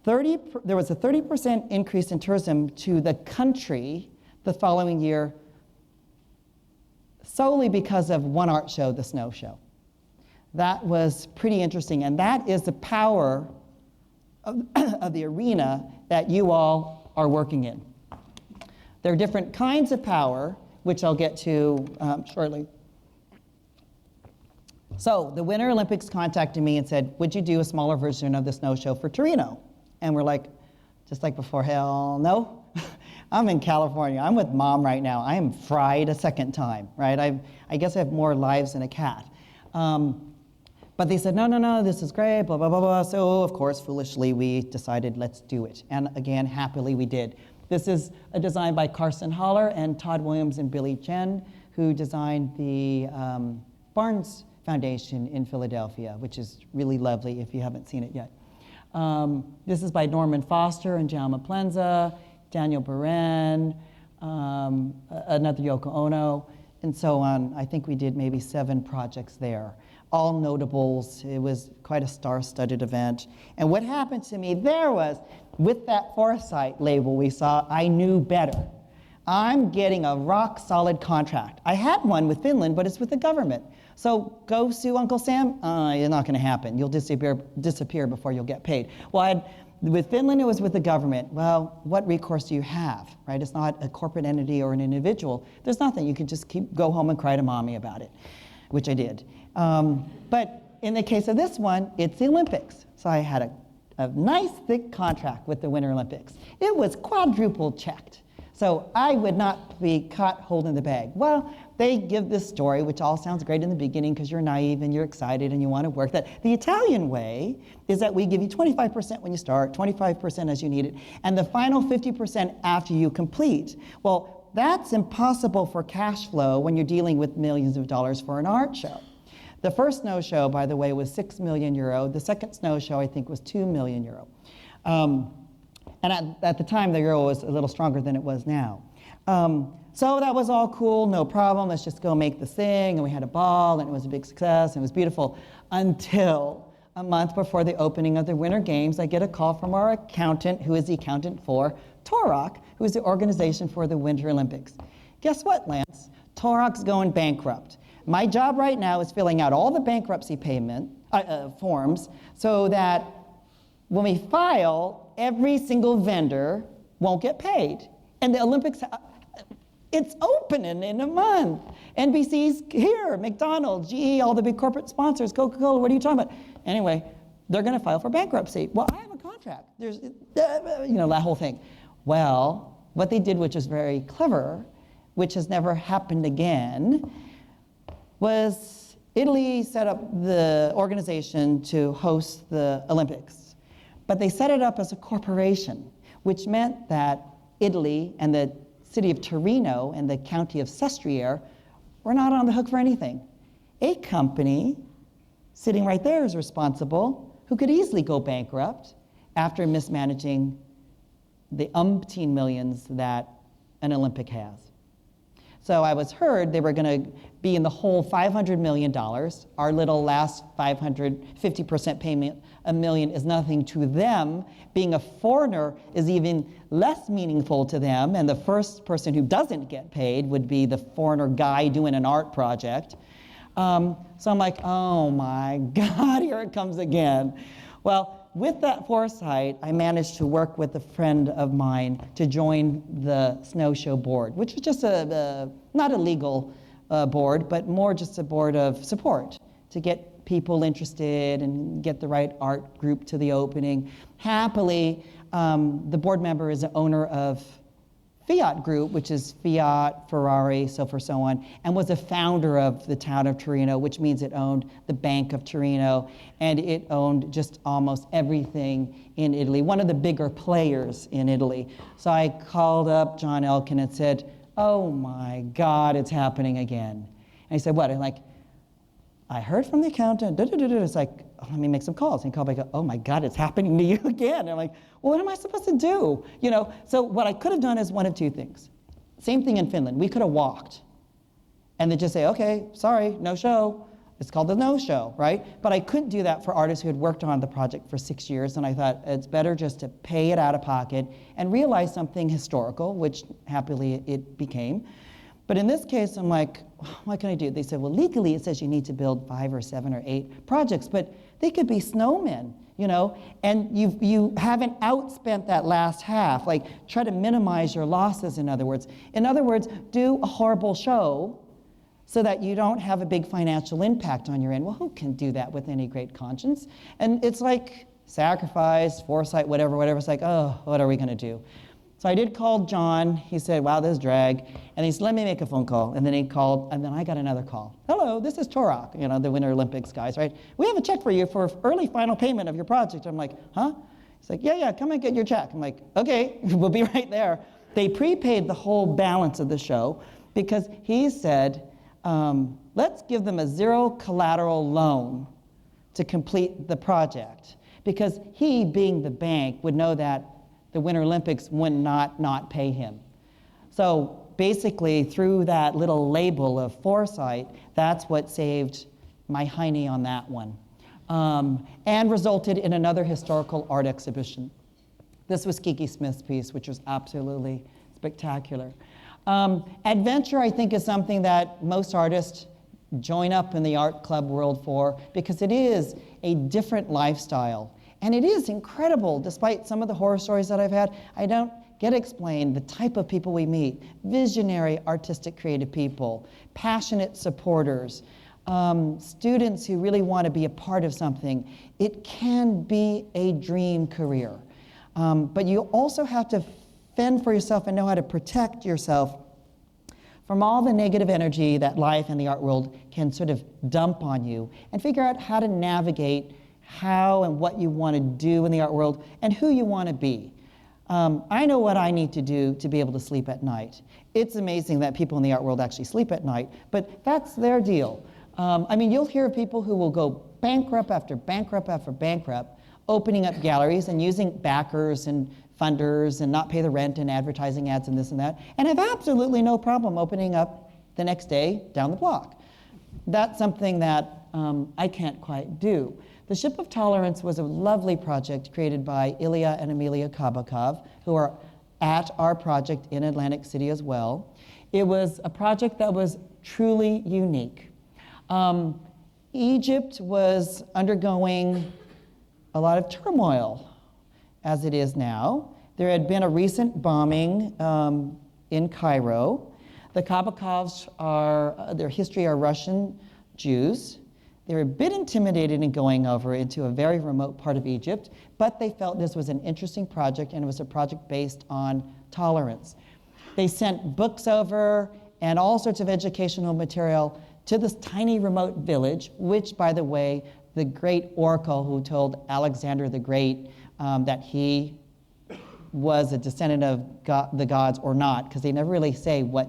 there was a 30% increase in tourism to the country the following year solely because of one art show, the snow show. That was pretty interesting, and that is the power of the arena that you all are working in. There are different kinds of power, which I'll get to shortly. So the Winter Olympics contacted me and said, would you do a smaller version of the snow show for Torino? And we're like, just like before, hell no. I'm in California. I'm with mom right now. I am fried a second time, right? I guess I have more lives than a cat. But they said, no, this is great, blah, blah, blah, blah. So, of course, foolishly, we decided, let's do it. And again, happily, we did. This is a design by Carson Holler and Todd Williams and Billy Chen, who designed the Barnes Foundation in Philadelphia, which is really lovely if you haven't seen it yet. This is by Norman Foster and Jaume Plenza, Daniel Buren, another Yoko Ono, and so on. I think we did maybe 7 projects there, all notables. It was quite a star-studded event. And what happened to me there was, with that foresight label we saw, I knew better. I'm getting a rock-solid contract. I had one with Finland, but it's with the government. So go sue Uncle Sam? It's not going to happen. You'll disappear before you'll get paid. Well, with Finland, it was with the government. Well, what recourse do you have, right? It's not a corporate entity or an individual. There's nothing. You can just go home and cry to mommy about it, which I did. But in the case of this one, it's the Olympics. So I had a nice, thick contract with the Winter Olympics. It was quadruple checked. So I would not be caught holding the bag. Well, they give this story, which all sounds great in the beginning because you're naive and you're excited and you want to work. That the Italian way is that we give you 25% when you start, 25% as you need it, and the final 50% after you complete. Well, that's impossible for cash flow when you're dealing with millions of dollars for an art show. The first snow show, by the way, was 6 million euro. The second snow show, I think, was 2 million euro. And at the time, the euro was a little stronger than it was now. So that was all cool, no problem. Let's just go make this thing. And we had a ball, and it was a big success, and it was beautiful. Until a month before the opening of the Winter Games, I get a call from our accountant, who is the accountant for TOROC, who is the organization for the Winter Olympics. Guess what, Lance? TOROC's going bankrupt. My job right now is filling out all the bankruptcy payment forms so that when we file, every single vendor won't get paid. And the Olympics, it's opening in a month. NBC's here, McDonald's, GE, all the big corporate sponsors, Coca-Cola, what are you talking about? Anyway, they're going to file for bankruptcy. Well, I have a contract. There's, that whole thing. Well, what they did, which is very clever, which has never happened again, was Italy set up the organization to host the Olympics. But they set it up as a corporation, which meant that Italy and the city of Torino and the county of Sestriere were not on the hook for anything. A company sitting right there is responsible, who could easily go bankrupt after mismanaging the umpteen millions that an Olympic has. So I was heard they were going to be in the whole $500 million. Our little last 50% payment, $1 million, is nothing to them. Being a foreigner is even less meaningful to them, and the first person who doesn't get paid would be the foreigner guy doing an art project. So I'm like, oh my God, here it comes again. Well, with that foresight, I managed to work with a friend of mine to join the snow show board, which was just not a legal board, but more just a board of support to get people interested and get the right art group to the opening. Happily, the board member is the owner of Fiat Group, which is Fiat, Ferrari, so on, and was a founder of the town of Torino, which means it owned the Bank of Torino, and it owned just almost everything in Italy, one of the bigger players in Italy. So I called up John Elkin and said, oh my God, it's happening again. And he said, what? I'm like, I heard from the accountant, It's like, oh, let me make some calls. And he called back, oh my God, it's happening to you again. And I'm like, well, what am I supposed to do? So what I could have done is one of two things. Same thing in Finland. We could have walked and then just say, okay, sorry, no show. It's called the no-show, right? But I couldn't do that for artists who had worked on the project for 6 years, and I thought it's better just to pay it out of pocket and realize something historical, which happily it became. But in this case, I'm like, what can I do? They said, well, legally it says you need to build 5 or 7 or 8 projects, but they could be snowmen, you know, and you haven't outspent that last half. Like, try to minimize your losses, in other words. In other words, do a horrible show so that you don't have a big financial impact on your end. Well, who can do that with any great conscience? And it's like sacrifice, foresight, whatever. It's like, oh, what are we going to do? So I did call John. He said, wow, this is drag. And he said, let me make a phone call. And then he called, and then I got another call. Hello, this is Torok, you know, the Winter Olympics guys, right? We have a check for you for early final payment of your project. I'm like, huh? He's like, yeah, come and get your check. I'm like, okay, we'll be right there. They prepaid the whole balance of the show because he said, let's give them a 0 collateral loan to complete the project. Because he, being the bank, would know that the Winter Olympics would not pay him. So basically, through that little label of foresight, that's what saved my hiney on that one. And resulted in another historical art exhibition. This was Kiki Smith's piece, which was absolutely spectacular. Adventure, I think, is something that most artists join up in the art club world for because it is a different lifestyle. And it is incredible, despite some of the horror stories that I've had. I don't get explained the type of people we meet. Visionary, artistic, creative people, passionate supporters, students who really want to be a part of something. It can be a dream career. But you also have to fend for yourself and know how to protect yourself from all the negative energy that life and the art world can sort of dump on you, and figure out how to navigate how and what you want to do in the art world and who you want to be. I know what I need to do to be able to sleep at night. It's amazing that people in the art world actually sleep at night, but that's their deal. I mean, you'll hear of people who will go bankrupt after bankrupt after bankrupt, opening up galleries and using backers and funders and not pay the rent and advertising ads and this and that, and have absolutely no problem opening up the next day down the block. That's something that I can't quite do. The Ship of Tolerance was a lovely project created by Ilya and Amelia Kabakov, who are at our project in Atlantic City as well. It was a project that was truly unique. Egypt was undergoing a lot of turmoil, as it is now. There had been a recent bombing in Cairo. The Kabakovs their history are Russian Jews. They were a bit intimidated in going over into a very remote part of Egypt, but they felt this was an interesting project, and it was a project based on tolerance. They sent books over and all sorts of educational material to this tiny remote village, which, by the way, the great oracle who told Alexander the Great that he was a descendant of the gods or not, because they never really say what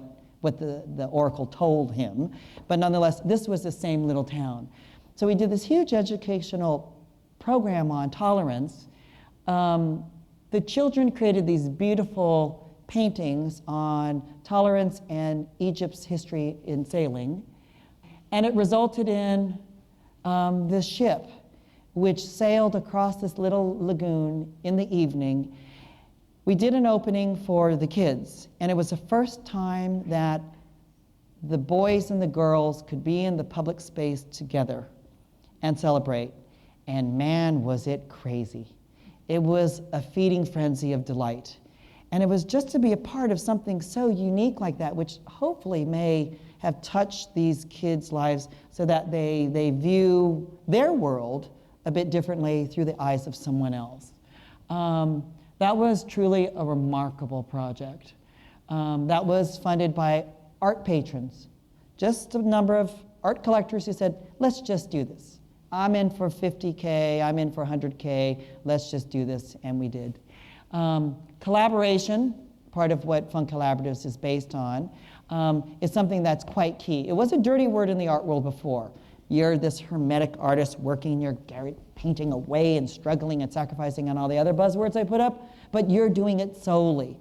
the oracle told him. But nonetheless, this was the same little town. So we did this huge educational program on tolerance. The children created these beautiful paintings on tolerance and Egypt's history in sailing. And it resulted in this ship, which sailed across this little lagoon in the evening. We did an opening for the kids, and it was the first time that the boys and the girls could be in the public space together and celebrate. And man, was it crazy. It was a feeding frenzy of delight. And it was just to be a part of something so unique like that, which hopefully may have touched these kids' lives so that they view their world a bit differently through the eyes of someone else. That was truly a remarkable project. That was funded by art patrons, just a number of art collectors who said, let's just do this. I'm in for 50K, I'm in for 100K, let's just do this, and we did. Collaboration, part of what Fung Collaboratives is based on, is something that's quite key. It was a dirty word in the art world before. You're this hermetic artist working in your garret, painting away and struggling and sacrificing on all the other buzzwords I put up, but you're doing it solely.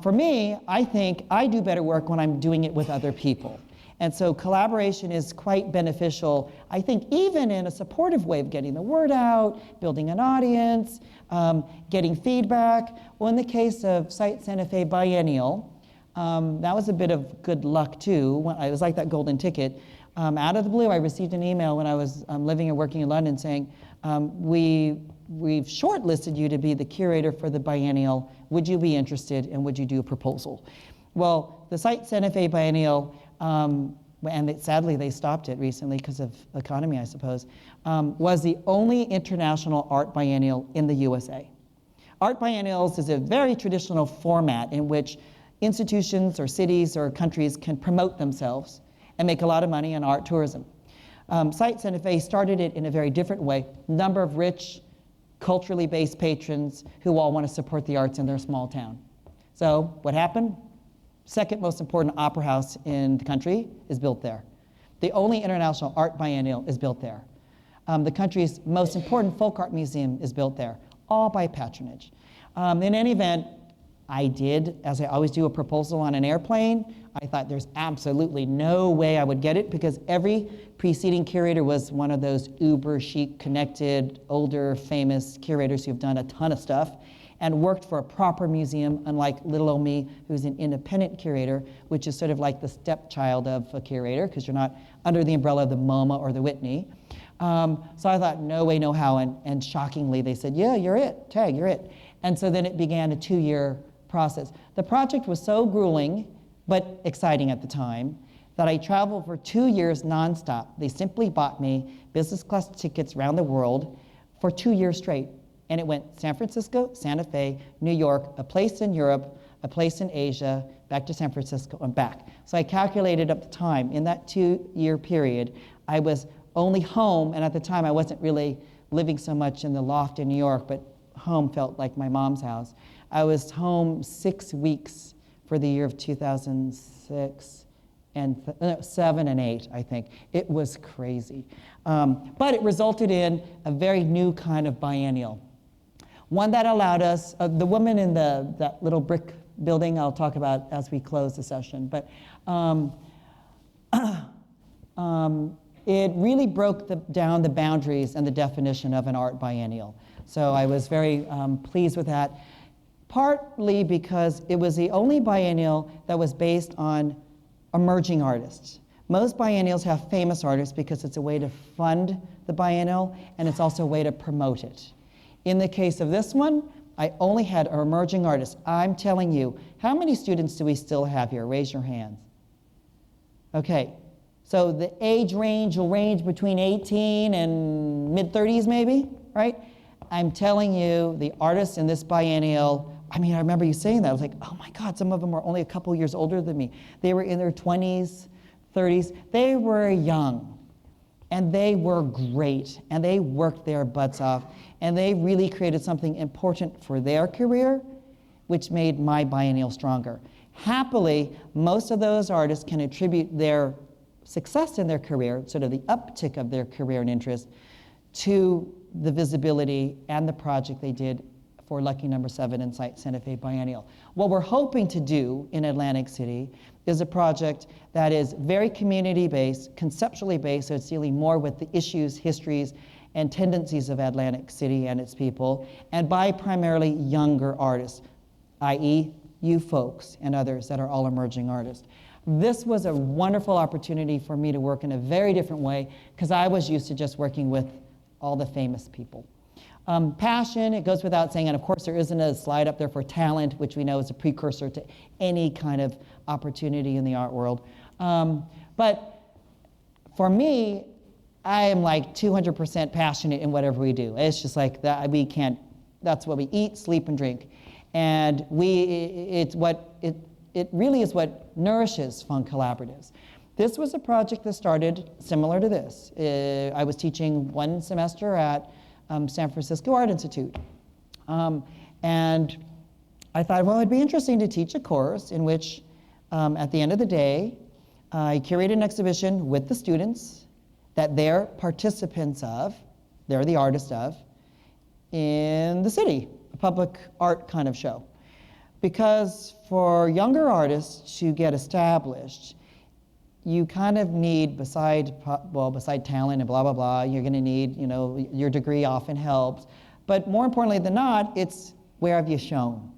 For me, I think I do better work when I'm doing it with other people. And so collaboration is quite beneficial, I think, even in a supportive way of getting the word out, building an audience, getting feedback. Well, in the case of Site Santa Fe Biennial, that was a bit of good luck too. It was like that golden ticket. Out of the blue, I received an email when I was living and working in London saying, we've shortlisted you to be the curator for the biennial. Would you be interested, and would you do a proposal? Well, the Site Santa Fe Biennial, sadly they stopped it recently because of economy, I suppose, was the only international art biennial in the USA. Art biennials is a very traditional format in which institutions or cities or countries can promote themselves and make a lot of money on art tourism. Site Santa Fe started it in a very different way. Number of rich, culturally based patrons who all want to support the arts in their small town. So what happened? Second most important opera house in the country is built there. The only international art biennial is built there. The country's most important folk art museum is built there, all by patronage. In any event, I did, as I always do, a proposal on an airplane. I thought there's absolutely no way I would get it because every preceding curator was one of those uber chic, connected, older, famous curators who've done a ton of stuff and worked for a proper museum, unlike little old me, who's an independent curator, which is sort of like the stepchild of a curator because you're not under the umbrella of the MoMA or the Whitney. So I thought, no way, no how, and shockingly they said, yeah, you're it, Tag, you're it. And so then it began a 2-year process. The project was so grueling, but exciting at the time, that I traveled for 2 years nonstop. They simply bought me business class tickets around the world for 2 years straight. And it went San Francisco, Santa Fe, New York, a place in Europe, a place in Asia, back to San Francisco and back. So I calculated up the time. In that 2-year period, I was only home, and at the time I wasn't really living so much in the loft in New York, but home felt like my mom's house. I was home 6 weeks for the year of 2006 and 7 and 8, I think. It was crazy. But it resulted in a very new kind of biennial. One that allowed us, the woman in that little brick building I'll talk about as we close the session, but it really broke down the boundaries and the definition of an art biennial. So I was very pleased with that, partly because it was the only biennial that was based on emerging artists. Most biennials have famous artists because it's a way to fund the biennial and it's also a way to promote it. In the case of this one, I only had emerging artists. I'm telling you, how many students do we still have here? Raise your hands. Okay, so the age range will range between 18 and mid-30s maybe, right? I'm telling you, the artists in this biennial, I mean, I remember you saying that. I was like, oh my God, some of them are only a couple years older than me. They were in their 20s, 30s. They were young, and they were great, and they worked their butts off, and they really created something important for their career, which made my biennial stronger. Happily, most of those artists can attribute their success in their career, sort of the uptick of their career and interest, to the visibility and the project they did for Lucky Number 7 and Site Santa Fe Biennial. What we're hoping to do in Atlantic City is a project that is very community-based, conceptually based, so it's dealing more with the issues, histories, and tendencies of Atlantic City and its people, and by primarily younger artists, i.e. you folks and others that are all emerging artists. This was a wonderful opportunity for me to work in a very different way because I was used to just working with all the famous people. Passion, it goes without saying, and of course there isn't a slide up there for talent, which we know is a precursor to any kind of opportunity in the art world. But for me, I am like 200% passionate in whatever we do. It's just like that, that's what we eat, sleep, and drink. And it really is what nourishes Fung Collaboratives. This was a project that started similar to this. I was teaching one semester at San Francisco Art Institute. And I thought, well, it'd be interesting to teach a course in which, at the end of the day, I curate an exhibition with the students that they're participants of, they're the artists of, in the city, a public art kind of show. Because for younger artists to get established, you kind of need, beside talent and blah, blah, blah, you're going to need, your degree often helps. But more importantly than not, it's where have you shown?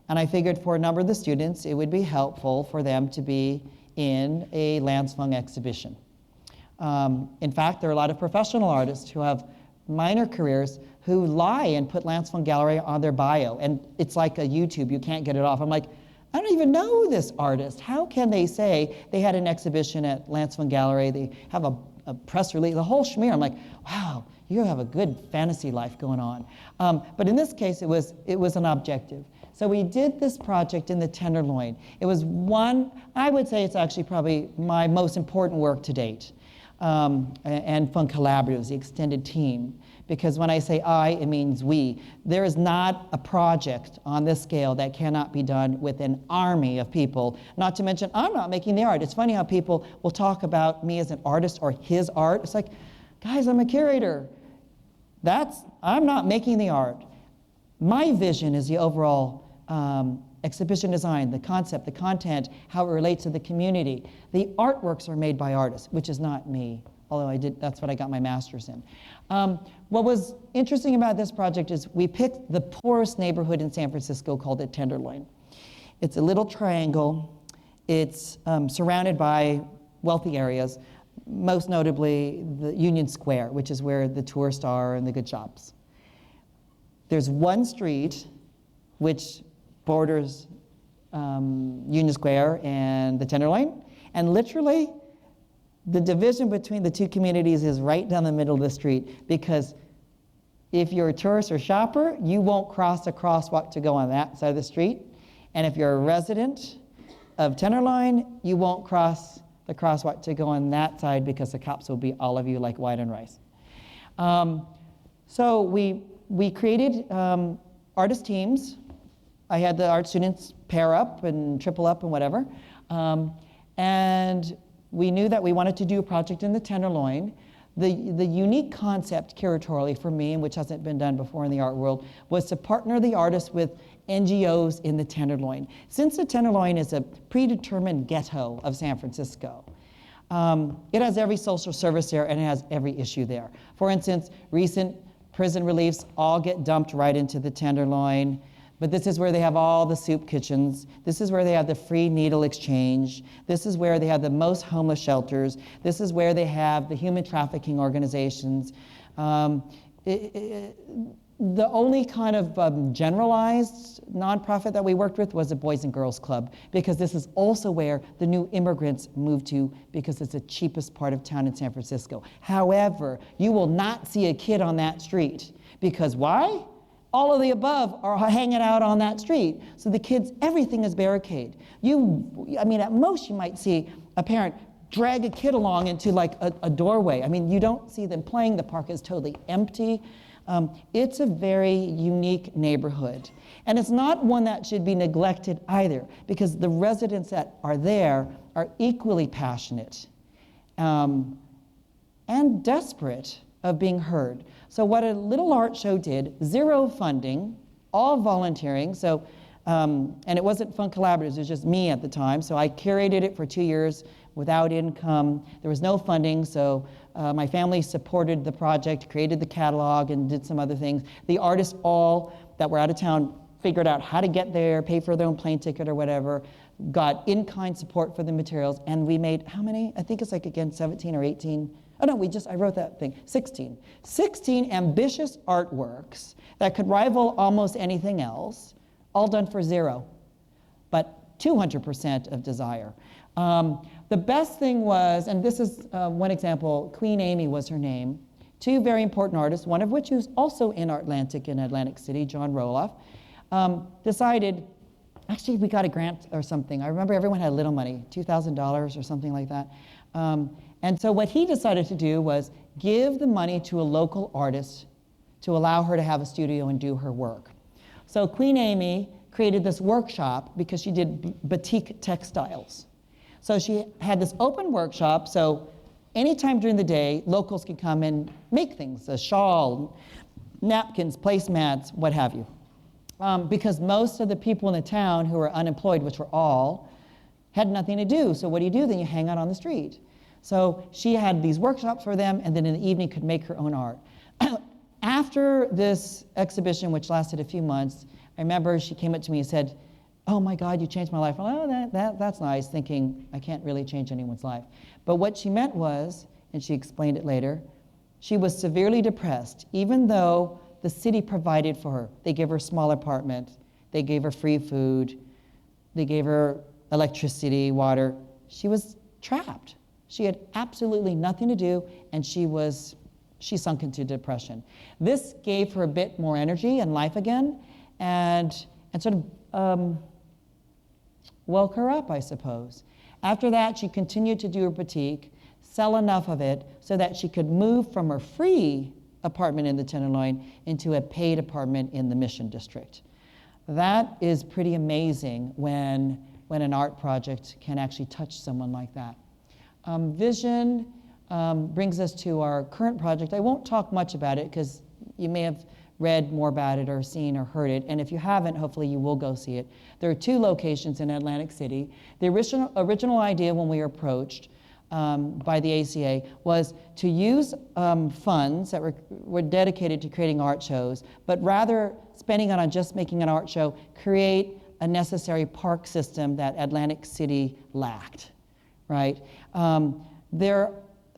And I figured for a number of the students, it would be helpful for them to be in a Lance Fung exhibition. In fact, there are a lot of professional artists who have minor careers who lie and put Lance Fung Gallery on their bio. And it's like a YouTube, you can't get it off. I'm like, I don't even know this artist. How can they say they had an exhibition at Lance Fung Gallery, they have a press release, the whole schmear. I'm like, wow, you have a good fantasy life going on. But in this case, it was an objective. So we did this project in the Tenderloin. It was I would say it's actually probably my most important work to date. And Fung Collaboratives, the extended team. Because when I say I, it means we. There is not a project on this scale that cannot be done with an army of people. Not to mention, I'm not making the art. It's funny how people will talk about me as an artist or his art. It's like, guys, I'm a curator. I'm not making the art. My vision is the overall exhibition design, the concept, the content, how it relates to the community. The artworks are made by artists, which is not me, although that's what I got my master's in. What was interesting about this project is we picked the poorest neighborhood in San Francisco called the Tenderloin. It's a little triangle. It's surrounded by wealthy areas, most notably the Union Square, which is where the tourists are and the good shops. There's one street which borders Union Square and the Tenderloin, and literally the division between the two communities is right down the middle of the street, because if you're a tourist or shopper, you won't cross the crosswalk to go on that side of the street, and if you're a resident of Tenderloin, you won't cross the crosswalk to go on that side because the cops will beat all of you like white and rice. So we created artist teams. I had the art students pair up and triple up and whatever. And we knew that we wanted to do a project in the Tenderloin. The unique concept curatorially for me, and which hasn't been done before in the art world, was to partner the artists with NGOs in the Tenderloin. Since the Tenderloin is a predetermined ghetto of San Francisco, it has every social service there and it has every issue there. For instance, recent prison reliefs all get dumped right into the Tenderloin. But this is where they have all the soup kitchens. This is where they have the free needle exchange. This is where they have the most homeless shelters. This is where they have the human trafficking organizations. The only kind of generalized nonprofit that we worked with was the Boys and Girls Club, because this is also where the new immigrants move to, because it's the cheapest part of town in San Francisco. However, you will not see a kid on that street, because why? All of the above are hanging out on that street. So the kids, everything is barricade. At most you might see a parent drag a kid along into like a doorway. You don't see them playing. The park is totally empty. It's a very unique neighborhood. And it's not one that should be neglected either, because the residents that are there are equally passionate and desperate of being heard. So what a little art show did, 0 funding, all volunteering. So, and it wasn't Fung Collaboratives, it was just me at the time. So I curated it for 2 years without income. There was no funding, so my family supported the project, created the catalog, and did some other things. The artists all that were out of town figured out how to get there, pay for their own plane ticket or whatever, got in-kind support for the materials, and we made, how many? I think it's like, again, 17 or 18. Oh no, I wrote that thing, 16. 16 ambitious artworks that could rival almost anything else, all done for 0, but 200% of desire. The best thing was, and this is one example, Queen Amy was her name, 2 very important artists, one of which was also in Artlantic in Atlantic City, John Roloff, decided, actually we got a grant or something. I remember everyone had little money, $2,000 or something like that. And so what he decided to do was give the money to a local artist to allow her to have a studio and do her work. So Queen Amy created this workshop because she did batik textiles. So she had this open workshop, so anytime during the day, locals could come and make things, a shawl, napkins, placemats, what have you. Because most of the people in the town who were unemployed, which were all, had nothing to do. So what do? Then you hang out on the street. So she had these workshops for them, and then in the evening could make her own art. After this exhibition, which lasted a few months, I remember she came up to me and said, "Oh my God, you changed my life." I'm like, "Oh, that's nice," thinking I can't really change anyone's life. But what she meant was, and she explained it later, she was severely depressed, even though the city provided for her. They gave her a small apartment, they gave her free food, they gave her electricity, water. She was trapped. She had absolutely nothing to do, and she sunk into depression. This gave her a bit more energy and life again, and sort of woke her up, I suppose. After that, she continued to do her batik, sell enough of it so that she could move from her free apartment in the Tenderloin into a paid apartment in the Mission District. That is pretty amazing when an art project can actually touch someone like that. Vision brings us to our current project. I won't talk much about it because you may have read more about it or seen or heard it, and if you haven't, hopefully you will go see it. There are 2 locations in Atlantic City. The original idea when we were approached by the ACA was to use funds that were dedicated to creating art shows, but rather spending it on just making an art show, create a necessary park system that Atlantic City lacked, right?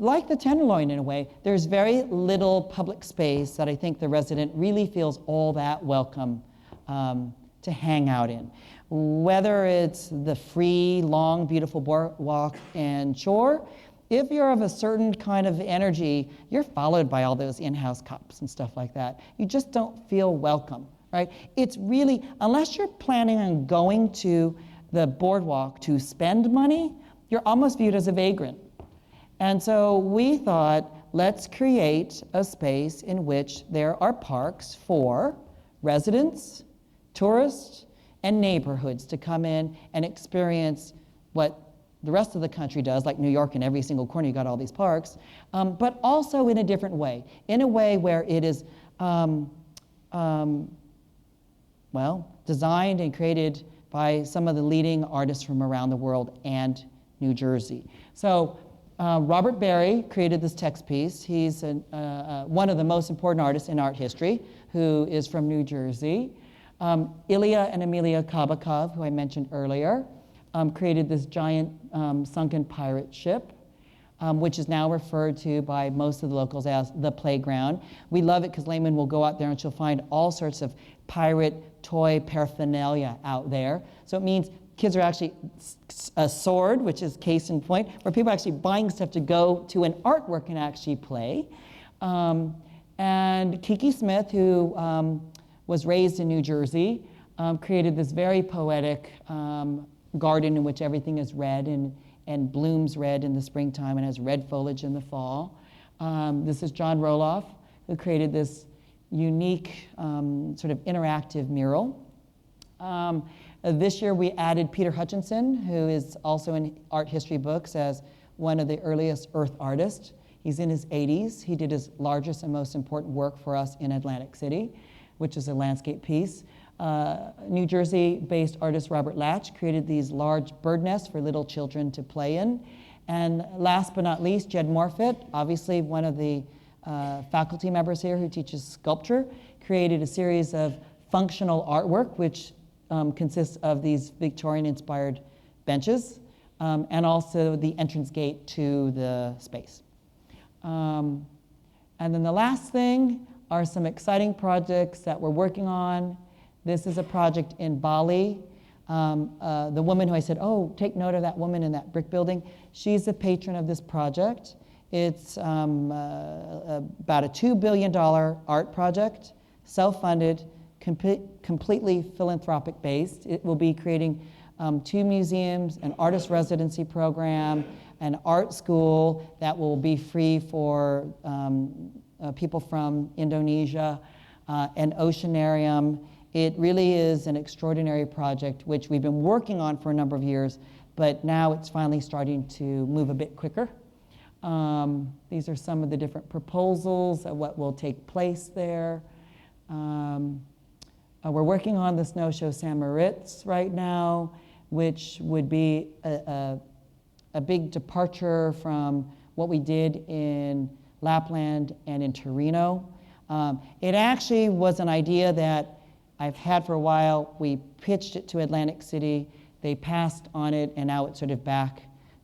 Like the Tenderloin in a way, there's very little public space that I think the resident really feels all that welcome to hang out in. Whether it's the free, long, beautiful boardwalk and shore, if you're of a certain kind of energy, you're followed by all those in-house cops and stuff like that. You just don't feel welcome, right? It's really, unless you're planning on going to the boardwalk to spend money, you're almost viewed as a vagrant. And so we thought, let's create a space in which there are parks for residents, tourists, and neighborhoods to come in and experience what the rest of the country does, like New York, in every single corner you got all these parks, but also in a different way, in a way where it is, designed and created by some of the leading artists from around the world and New Jersey. So Robert Barry created this text piece. He's one of the most important artists in art history, who is from New Jersey. Ilya and Amelia Kabakov, who I mentioned earlier, created this giant sunken pirate ship, which is now referred to by most of the locals as the playground. We love it because Layman will go out there and she'll find all sorts of pirate toy paraphernalia out there. So it means kids are actually a sword, which is case in point, where people are actually buying stuff to go to an artwork and actually play. And Kiki Smith, who was raised in New Jersey, created this very poetic garden in which everything is red and blooms red in the springtime and has red foliage in the fall. This is John Roloff, who created this unique sort of interactive mural. This year we added Peter Hutchinson, who is also in art history books as one of the earliest Earth artists. He's in his 80s. He did his largest and most important work for us in Atlantic City, which is a landscape piece. New Jersey-based artist Robert Latch created these large bird nests for little children to play in. And last but not least, Jed Morfitt, obviously one of the faculty members here who teaches sculpture, created a series of functional artwork, which consists of these Victorian-inspired benches, and also the entrance gate to the space. And then the last thing are some exciting projects that we're working on. This is a project in Bali. The woman who I said, oh, take note of that woman in that brick building, she's the patron of this project. It's about a $2 billion art project, self-funded, completely philanthropic based. It will be creating 2 museums, an artist residency program, an art school that will be free for people from Indonesia, an oceanarium. It really is an extraordinary project which we've been working on for a number of years, but now it's finally starting to move a bit quicker. These are some of the different proposals of what will take place there. We're working on the Snow Show St. Moritz right now. which would be a big departure from what we did in Lapland and in Torino. It actually was an idea that I've had for a while. We pitched it to Atlantic City. They passed on it, and now it's sort of back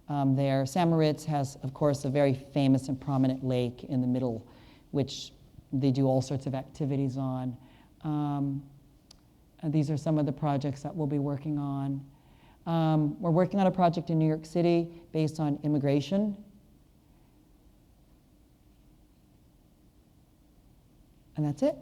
there. St. Moritz has, of course, a very famous and prominent lake in the middle, which they do all sorts of activities on. And these are some of the projects that we'll be working on. We're working on a project in New York City based on immigration. And that's it.